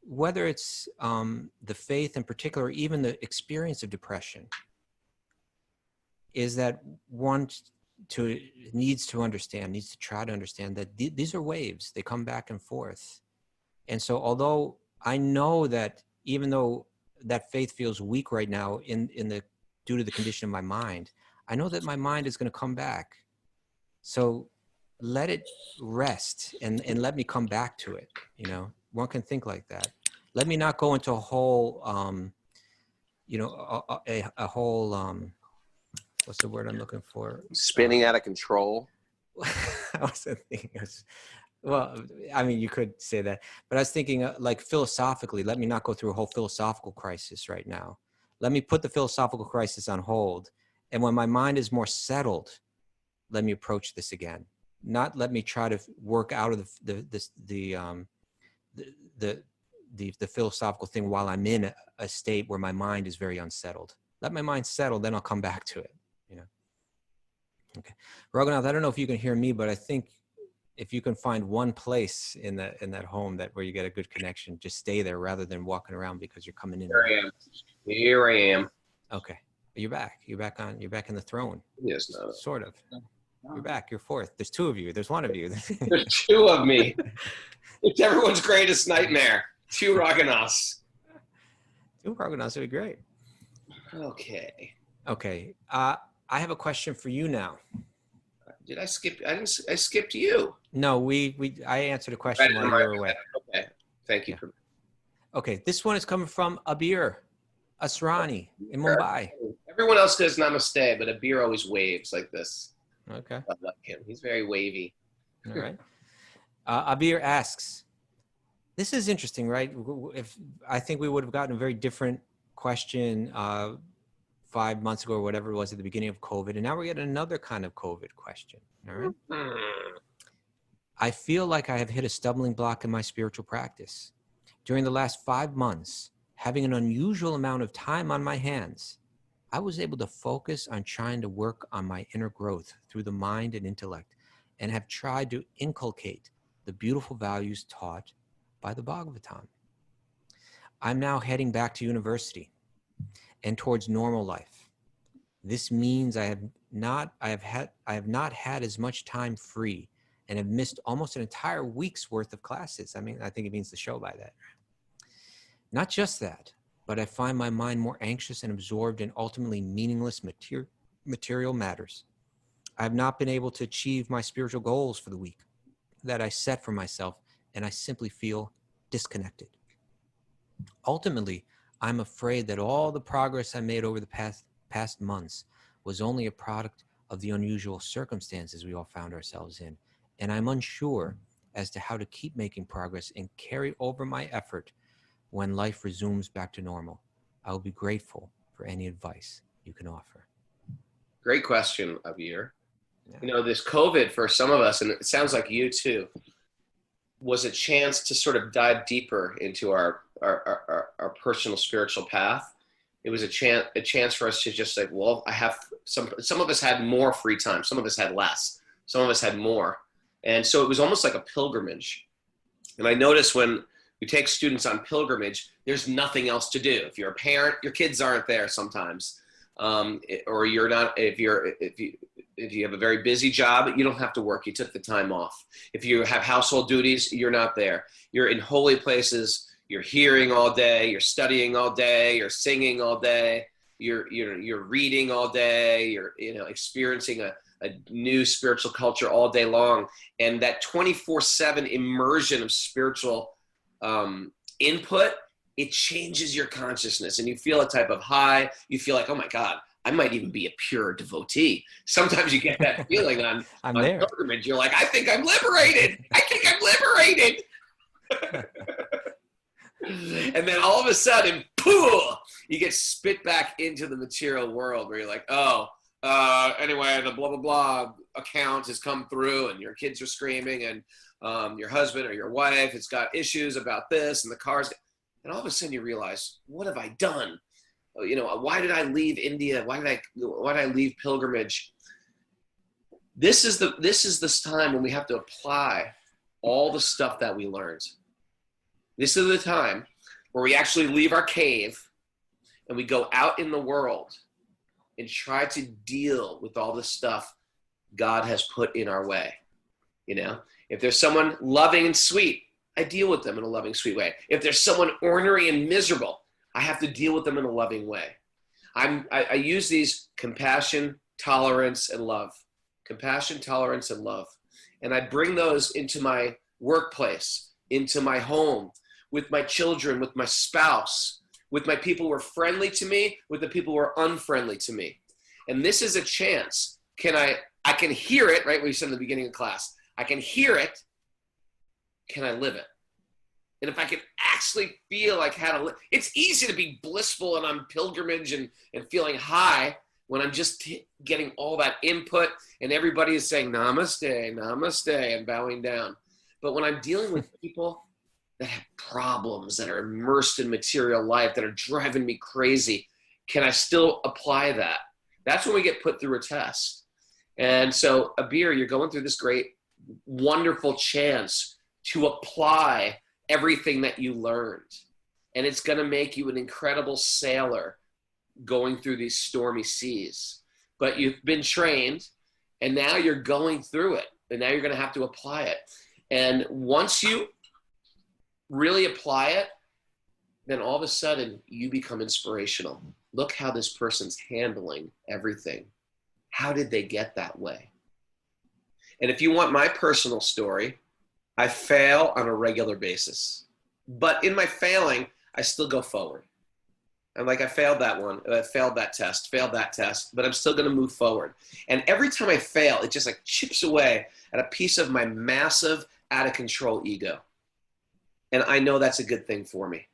whether it's the faith in particular, even the experience of depression, is that one needs to try to understand that these are waves. They come back and forth. And so although I know that even though that faith feels weak right now due to the condition of my mind, I know that my mind is going to come back. So let it rest and let me come back to it. One can think like that. Let me not go into a whole, a whole, what's the word I'm looking for? Spinning out of control. I wasn't thinking. Well, I mean, you could say that, but I was thinking like philosophically, let me not go through a whole philosophical crisis right now. Let me put the philosophical crisis on hold. And when my mind is more settled, let me approach this again. Not let me try to work out of the philosophical thing while I'm in a state where my mind is very unsettled. Let my mind settle, then I'll come back to it. Okay, Raghunath, I don't know if you can hear me, but I think if you can find one place in that home where you get a good connection, just stay there rather than walking around because you're coming in. Here I am. Okay, you're back. You're back in the throne. Yes, no. Sort of. You're back. You're fourth. There's two of you. There's one of you. There's two of me. It's everyone's greatest nightmare. Two Raghunaths. Two Raghunaths would be great. Okay. Okay. I have a question for you now. Did I skip? I skipped you. No, I answered a question while you were away. Okay. Thank you. Okay. This one is coming from Abir Asrani in Mumbai. Everyone else says namaste, but Abir always waves like this. Okay. I like him. He's very wavy. All right. Abir asks, this is interesting, right? If I think we would have gotten a very different question 5 months ago or whatever it was at the beginning of COVID, and now we're getting another kind of COVID question. All right. I feel like I have hit a stumbling block in my spiritual practice. During the last 5 months, having an unusual amount of time on my hands, I was able to focus on trying to work on my inner growth through the mind and intellect, and have tried to inculcate the beautiful values taught by the Bhagavatam. I'm now heading back to university and towards normal life. This means I have not had as much time free and have missed almost an entire week's worth of classes. I mean, I think it means the show by that. Not just that, but I find my mind more anxious and absorbed in ultimately meaningless material matters. I have not been able to achieve my spiritual goals for the week that I set for myself, and I simply feel disconnected. Ultimately, I'm afraid that all the progress I made over the past months was only a product of the unusual circumstances we all found ourselves in, and I'm unsure as to how to keep making progress and carry over my effort when life resumes back to normal. I will be grateful for any advice you can offer. Great question, Abir. Yeah. This COVID for some of us, and it sounds like you too, was a chance to sort of dive deeper into our personal spiritual path. It was a chance for us to just say, well, I have some of us had more free time. Some of us had less. Some of us had more. And so it was almost like a pilgrimage. And I notice when we take students on pilgrimage, there's nothing else to do. If you're a parent, your kids aren't there sometimes. Or you're not, if you have a very busy job, you don't have to work. You took the time off. If you have household duties, you're not there. You're in holy places. You're hearing all day. You're studying all day. You're singing all day. You're reading all day. You're experiencing a new spiritual culture all day long. And that 24/7 immersion of spiritual input it changes your consciousness, and you feel a type of high. You feel like, oh my God, I might even be a pure devotee. Sometimes you get that feeling on pilgrimage. You're like, I think I'm liberated. I think I'm liberated. And then all of a sudden, pooh, you get spit back into the material world where you're like, oh, anyway, the blah, blah, blah account has come through and your kids are screaming and your husband or your wife has got issues about this and the cars. And all of a sudden you realize, what have I done? You know, why did I leave India? Why did I leave pilgrimage? This is this time when we have to apply all the stuff that we learned. This is the time where we actually leave our cave and we go out in the world and try to deal with all the stuff God has put in our way. You know, if there's someone loving and sweet, I deal with them in a loving, sweet way. If there's someone ornery and miserable, I have to deal with them in a loving way. I use these compassion, tolerance, and love. Compassion, tolerance, and love. And I bring those into my workplace, into my home, with my children, with my spouse, with my people who are friendly to me, with the people who are unfriendly to me. And this is a chance. I can hear it, right? What you said in the beginning of class. I can hear it. Can I live it? And if I can actually feel like how to live, it's easy to be blissful and on pilgrimage and feeling high when I'm just getting all that input and everybody is saying namaste, namaste, and bowing down. But when I'm dealing with people that have problems, that are immersed in material life, that are driving me crazy, can I still apply that? That's when we get put through a test. And so, Abir, you're going through this great, wonderful chance to apply everything that you learned. And it's going to make you an incredible sailor going through these stormy seas. But you've been trained, and now you're going through it. And now you're going to have to apply it. And once you really apply it, then all of a sudden you become inspirational. Look how this person's handling everything. How did they get that way? And if you want my personal story, I fail on a regular basis. But in my failing, I still go forward. I'm like, I failed that one. I failed that test, but I'm still going to move forward. And every time I fail, it just like chips away at a piece of my massive, out of control ego. And I know that's a good thing for me.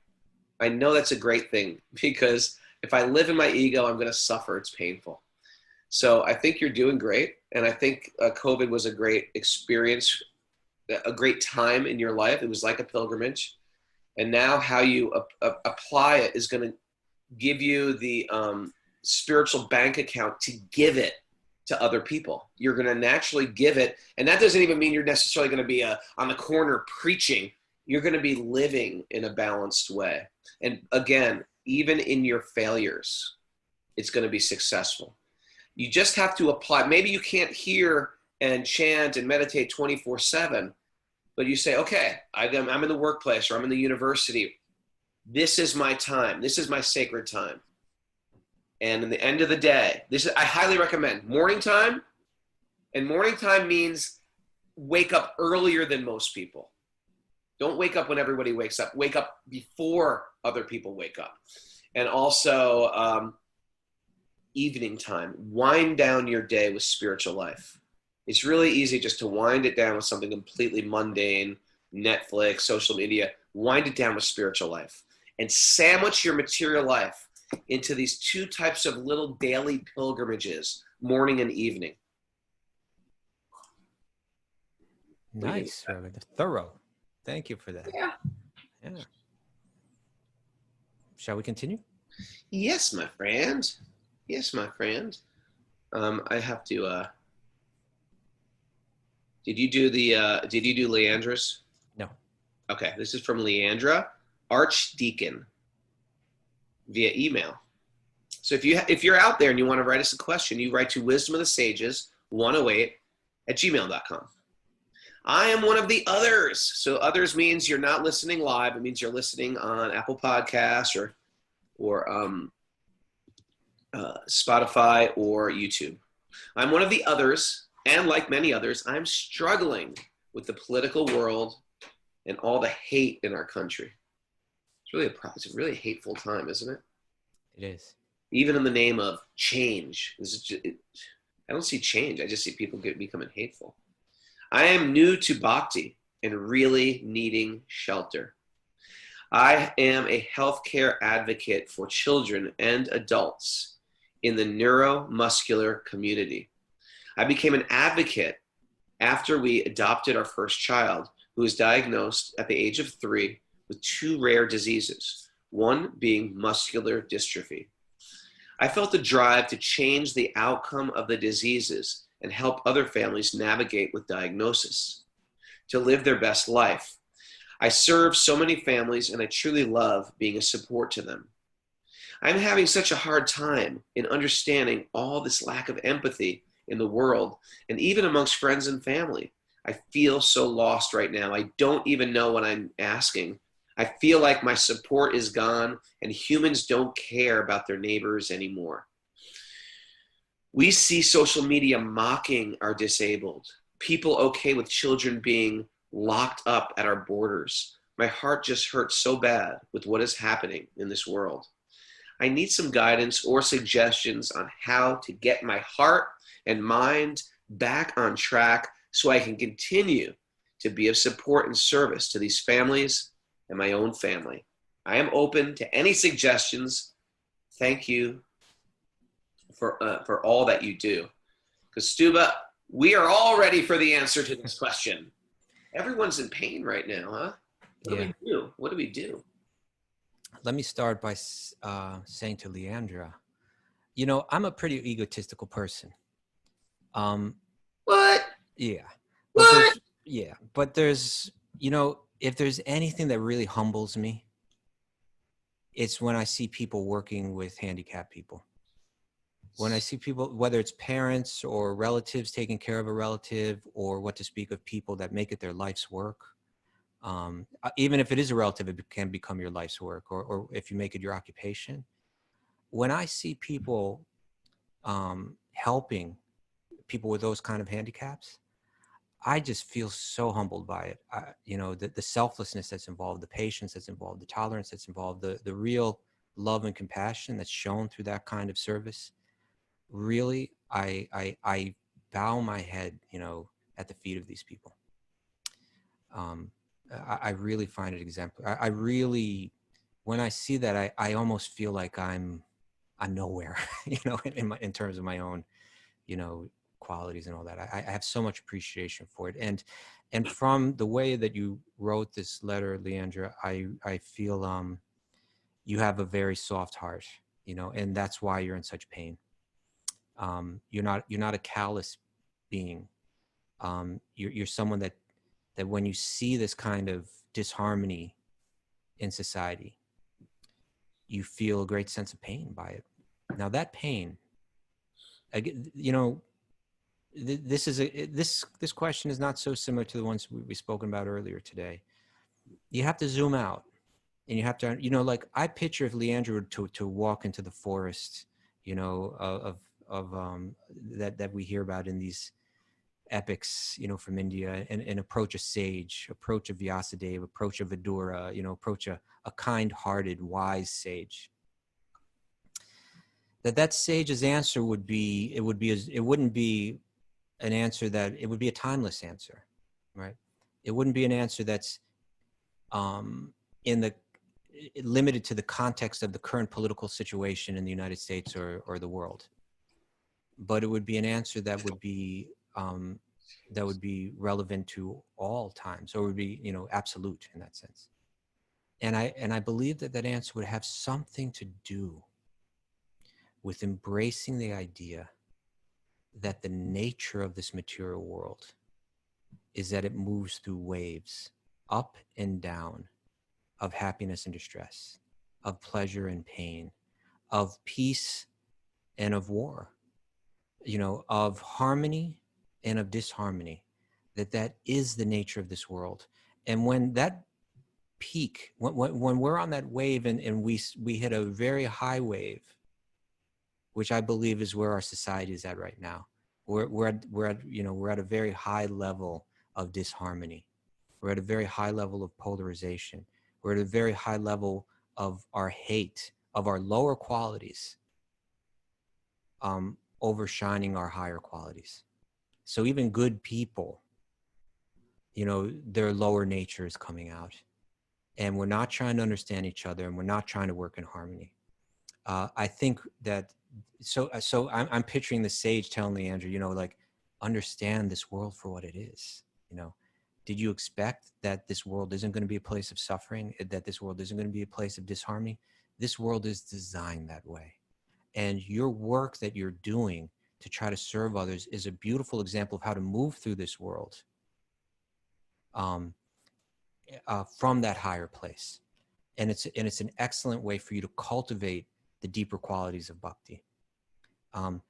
I know that's a great thing, because if I live in my ego, I'm going to suffer. It's painful. So I think you're doing great. And I think COVID was a great experience, a great time in your life. It was like a pilgrimage. And now how you apply it is going to give you the spiritual bank account to give it to other people. You're going to naturally give it. And that doesn't even mean you're necessarily going to be on the corner preaching. You're going to be living in a balanced way. And again, even in your failures, it's going to be successful. You just have to apply. Maybe you can't hear and chant and meditate 24/7, but you say, okay, I'm in the workplace or I'm in the university. This is my time. This is my sacred time. And in the end of the day, I highly recommend morning time. And morning time means wake up earlier than most people. Don't wake up when everybody wakes up. Wake up before other people wake up. And also evening time. Wind down your day with spiritual life. It's really easy just to wind it down with something completely mundane, Netflix, social media. Wind it down with spiritual life. And sandwich your material life into these two types of little daily pilgrimages, morning and evening. Nice, thorough. Thank you for that. Yeah. Shall we continue? Yes, my friend. Yes, my friend. I have to. Did you do Leandra's? No. Okay, this is from Leandra, Archdeacon, via email. So if you're out there and you want to write us a question, you write to wisdomofthesages108@gmail.com. I am one of the others. So others means you're not listening live. It means you're listening on Apple Podcasts or Spotify or YouTube. I'm one of the others, and like many others, I'm struggling with the political world and all the hate in our country. It's a really hateful time, isn't it? It is. Even in the name of change. I don't see change. I just see people becoming hateful. I am new to Bhakti and really needing shelter. I am a healthcare advocate for children and adults in the neuromuscular community. I became an advocate after we adopted our first child, who was diagnosed at the age of 3 with 2 rare diseases, one being muscular dystrophy. I felt the drive to change the outcome of the diseases and help other families navigate with diagnosis, to live their best life. I serve so many families, and I truly love being a support to them. I'm having such a hard time in understanding all this lack of empathy in the world, and even amongst friends and family. I feel so lost right now. I don't even know what I'm asking. I feel like my support is gone, and humans don't care about their neighbors anymore. We see social media mocking our disabled, people okay with children being locked up at our borders. My heart just hurts so bad with what is happening in this world. I need some guidance or suggestions on how to get my heart and mind back on track so I can continue to be of support and service to these families and my own family. I am open to any suggestions. Thank you for all that you do. Kaustubha, we are all ready for the answer to this question. Everyone's in pain right now, huh? What do we do? What do we do? Let me start by saying to Leandra, I'm a pretty egotistical person. What? Yeah. What? But there's, if there's anything that really humbles me, it's when I see people working with handicapped people. When I see people, whether it's parents or relatives taking care of a relative, or what to speak of people that make it their life's work. Even if it is a relative, it can become your life's work, or if you make it your occupation. When I see people helping people with those kind of handicaps, I just feel so humbled by it. The selflessness that's involved, the patience that's involved, the tolerance that's involved, the real love and compassion that's shown through that kind of service. Really, I bow my head, at the feet of these people. I really find it exemplary. I really, when I see that, I almost feel like I'm nowhere, in terms of my own, qualities and all that. I have so much appreciation for it. And from the way that you wrote this letter, Leandra, I feel you have a very soft heart, and that's why you're in such pain. You're not a callous being. You're someone that when you see this kind of disharmony in society, you feel a great sense of pain by it. Now that pain, this question is not so similar to the ones we spoken about earlier today. You have to zoom out, and you have to, like I picture if Leandra were to walk into the forest, that we hear about in these epics, from India, and approach a sage, approach a Vyasadeva, approach a Vidura, approach a kind-hearted, wise sage. That sage's answer would be, it wouldn't be an answer it would be a timeless answer, right? It wouldn't be an answer that's limited to the context of the current political situation in the United States or the world. But it would be an answer that would be relevant to all times, or would be, absolute in that sense. And I believe that answer would have something to do with embracing the idea that the nature of this material world is that it moves through waves, up and down, of happiness and distress, of pleasure and pain, of peace and of war, of harmony and of disharmony, that is the nature of this world. And when that peak, when we're on that wave and we hit a very high wave, which I believe is where our society is at right now. We're at a very high level of disharmony. We're at a very high level of polarization. We're at a very high level of our hate, of our lower qualities, overshining our higher qualities. So even good people, you know, their lower nature is coming out, and we're not trying to understand each other, and we're not trying to work in harmony. I think that, so I'm picturing the sage telling Leandra, you know, like, understand this world for what it is. You know, did you expect that this world isn't going to be a place of suffering, that this world isn't going to be a place of disharmony? This world is designed that way. And your work that you're doing to try to serve others is a beautiful example of how to move through this world from that higher place. And it's an excellent way for you to cultivate the deeper qualities of bhakti. And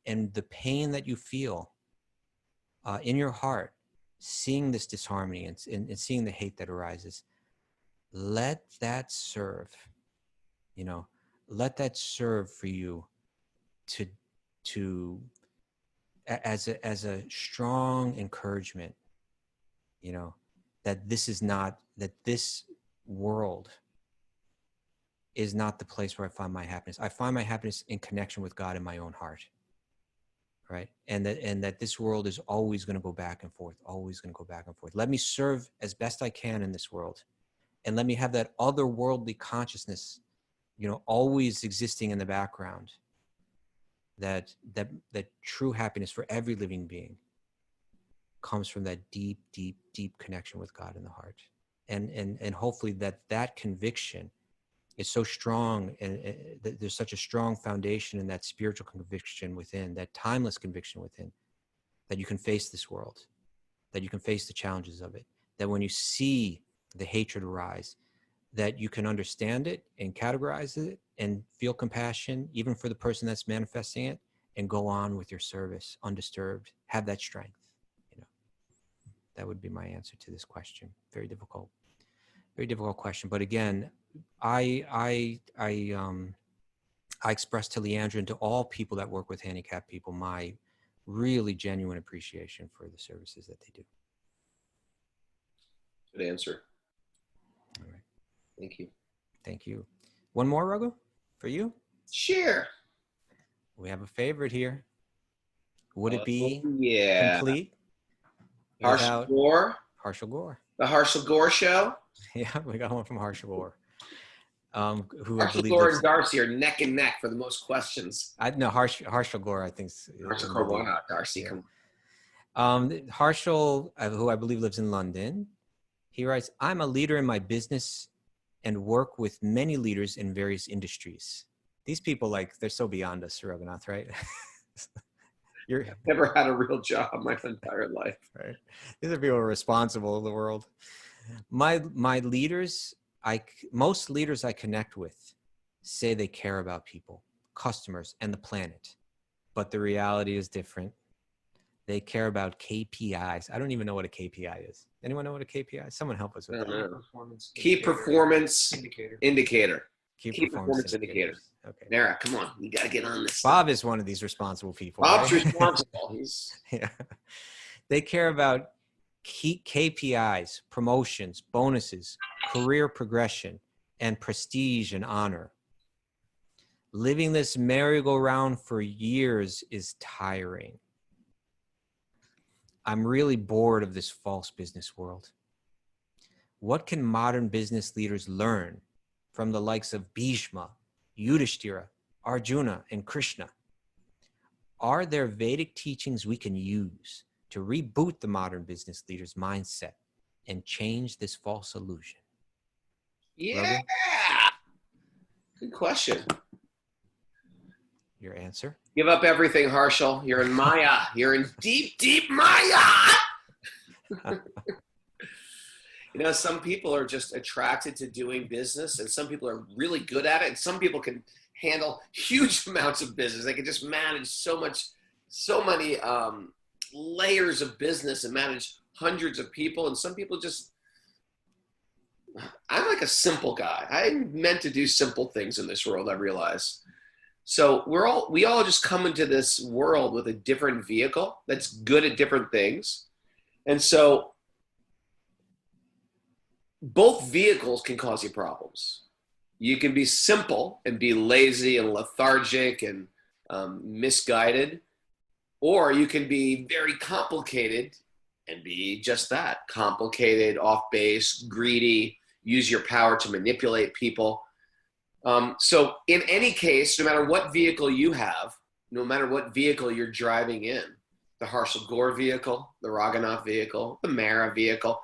the pain that you feel in your heart, seeing this disharmony and seeing the hate that arises, let that serve, you know, let that serve for you as a strong encouragement, you know, that this world is not the place where I find my happiness. I find my happiness in connection with God in my own heart, right? And that this world is always going to go back and forth, always going to go back and forth. Let me serve as best I can in this world, and let me have that otherworldly consciousness, you know, always existing in the background. That true happiness for every living being comes from that deep, deep, deep connection with God in the heart, and hopefully that conviction is so strong, and there's such a strong foundation in that spiritual conviction within, that timeless conviction within, that you can face this world, that you can face the challenges of it, that when you see the hatred arise, that you can understand it and categorize it and feel compassion even for the person that's manifesting it, and go on with your service undisturbed. Have that strength. You know, that would be my answer to this question. Very difficult question. But again, I express to Leandra and to all people that work with handicapped people my really genuine appreciation for the services that they do. Good answer. All right. Thank you. Thank you. One more, Raghu, for you? Sure. We have a favorite here. Would it be complete Harshal without Gore? Harshal Gore. The Harshal Gore Show? Yeah, we got one from Harshal Gore. Who Harshal Gore and Darcy are neck and neck for the most questions. Harshal Gore, I think. Harshal Gore, why not? Darcy, come on. Harshal, who I believe lives in London, he writes, I'm a leader in my business and work with many leaders in various industries. These people, like, they're so beyond us, Raghunath, right? I've never had a real job my entire life. Right. These are people who are responsible in the world. My leaders, most leaders I connect with say they care about people, customers, and the planet. But the reality is different. They care about KPIs. I don't even know what a KPI is. Anyone know what a KPI is? Someone help us with that. Key performance indicator. Key performance indicator. Okay. Nara, come on. We got to get on this. Bob is one of these responsible people. Bob's right? responsible. Yeah. They care about key KPIs, promotions, bonuses, career progression, and prestige and honor. Living this merry-go-round for years is tiring. I'm really bored of this false business world. What can modern business leaders learn from the likes of Bhishma, Yudhishthira, Arjuna, and Krishna? Are there Vedic teachings we can use to reboot the modern business leader's mindset and change this false illusion? Yeah. Raghu? Good question. Your answer? Give up everything, Harshal. You're in Maya. You're in deep, deep Maya. You know, some people are just attracted to doing business, and some people are really good at it, and some people can handle huge amounts of business. They can just manage so many layers of business and manage hundreds of people. And some people just, I'm like a simple guy. I'm meant to do simple things in this world, I realize. So we all just come into this world with a different vehicle that's good at different things. And so both vehicles can cause you problems. You can be simple and be lazy and lethargic and misguided, or you can be very complicated and be just that, complicated, off base, greedy, use your power to manipulate people. So in any case, no matter what vehicle you have, no matter what vehicle you're driving in, the Harshal Gore vehicle, the Raghunath vehicle, the Mara vehicle,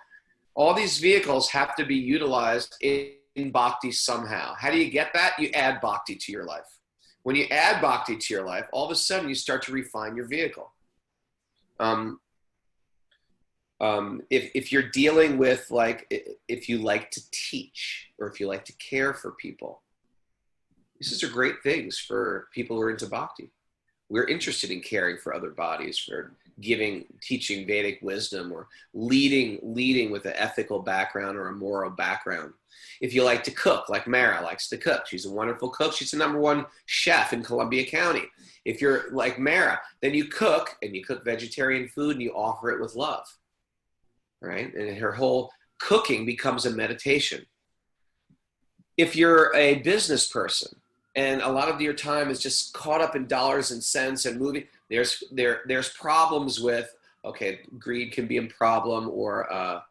all these vehicles have to be utilized in bhakti somehow. How do you get that? You add bhakti to your life. When you add bhakti to your life, all of a sudden you start to refine your vehicle. If you're dealing with, like, if you like to teach or if you like to care for people, these are great things for people who are into bhakti. We're interested in caring for other bodies, for teaching Vedic wisdom, or leading with an ethical background or a moral background. If you like to cook, like Mara likes to cook, she's a wonderful cook. She's the #1 chef in Columbia County. If you're like Mara, then you cook, and you cook vegetarian food, and you offer it with love, right? And her whole cooking becomes a meditation. If you're a business person, and a lot of your time is just caught up in dollars and cents and moving, there's problems with, okay, greed can be a problem, or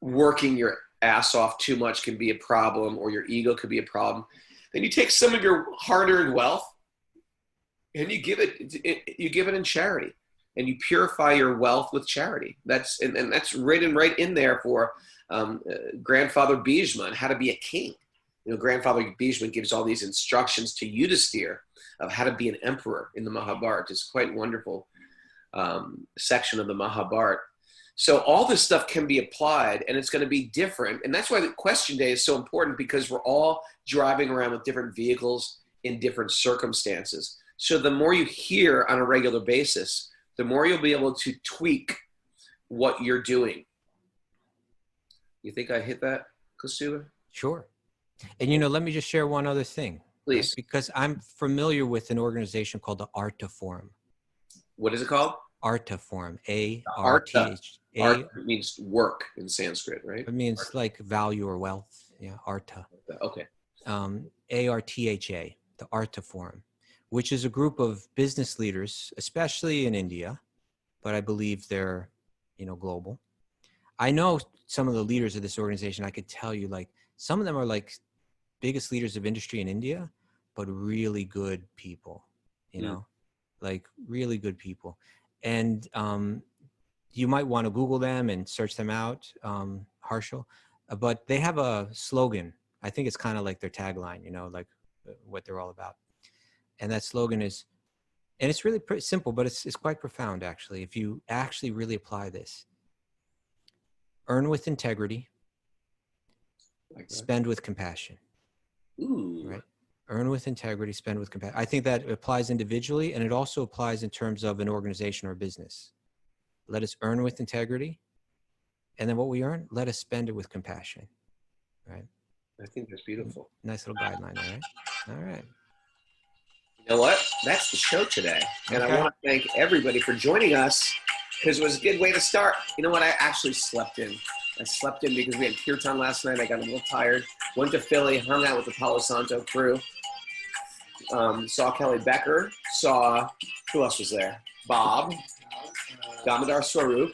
working your ass off too much can be a problem, or your ego could be a problem. Then you take some of your hard-earned wealth and you give it in charity, and you purify your wealth with charity. That's written right in there for Grandfather Bhishma on how to be a king. You know, Grandfather Bhishma gives all these instructions to Yudhisthira of how to be an emperor in the Mahabharata. It's quite wonderful section of the Mahabharata. So all this stuff can be applied, and it's going to be different. And that's why the question day is so important, because we're all driving around with different vehicles in different circumstances. So the more you hear on a regular basis, the more you'll be able to tweak what you're doing. You think I hit that, Kaustubha? Sure. And, let me just share one other thing. Please. Right? Because I'm familiar with an organization called the Arta Forum. What is it called? Arta Forum. Arta. Arta means work in Sanskrit, right? It means like value or wealth. Yeah, Arta. Okay. ARTHA, the Arta Forum, which is a group of business leaders, especially in India, but I believe they're, global. I know some of the leaders of this organization. I could tell you, like, some of them are like biggest leaders of industry in India, but really good people, like really good people. And you might want to Google them and search them out, Harshal. But they have a slogan. I think it's kind of like their tagline, like what they're all about. And that slogan is, and it's really pretty simple, but it's quite profound, actually. If you actually really apply this: earn with integrity, spend with compassion. Ooh. Right? Earn with integrity, spend with compassion. I think that applies individually, and it also applies in terms of an organization or business. Let us earn with integrity, and then what we earn, let us spend it with compassion. Right? I think that's beautiful. Nice little guideline, all right? All right. You know what? That's the show today. And Okay. I want to thank everybody for joining us, because it was a good way to start. You know what? I actually slept in. I slept in because we had kirtan last night. I got a little tired. Went to Philly, hung out with the Palo Santo crew. Saw Kelly Becker. Who else was there? Bob. Damodar Swarup.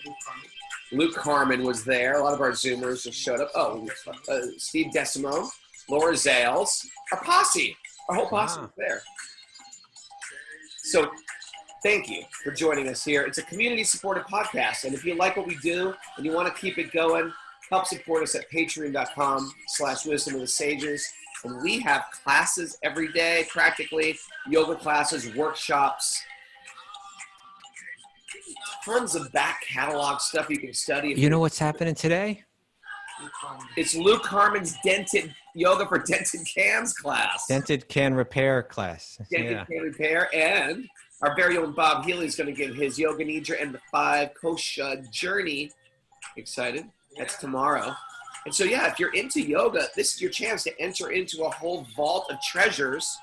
Luke Harmon was there. A lot of our Zoomers just showed up. Oh, Steve Decimo. Laura Zales. Our posse. Our whole posse was there. So thank you for joining us here. It's a community-supported podcast, and if you like what we do and you want to keep it going, help support us at patreon.com/wisdom of the sages. And we have classes every day, practically, yoga classes, workshops, tons of back catalog stuff you can study. You know what's happening today? It's Luke Harmon's dented yoga for dented cans class. Dented can repair class. Dented can repair, and our very own Bob Healy is going to give his Yoga Nidra and the 5 Kosha journey. Excited? That's tomorrow. And so, yeah, if you're into yoga, this is your chance to enter into a whole vault of treasures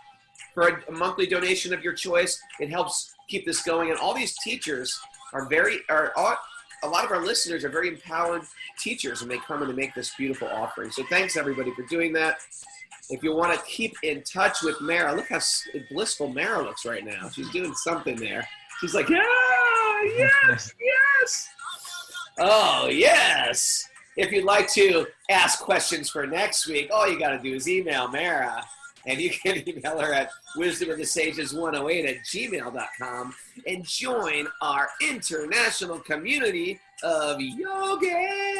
for a monthly donation of your choice. It helps keep this going. And all these teachers are a lot of our listeners are very empowered teachers, and they come and they make this beautiful offering. So thanks everybody for doing that. If you want to keep in touch with Mara, look how blissful Mara looks right now. She's doing something there. She's like, yeah, yes, yes. Oh, yes. If you'd like to ask questions for next week, all you got to do is email Mara. And you can email her at wisdomofthesages108@gmail.com and join our international community of yogis.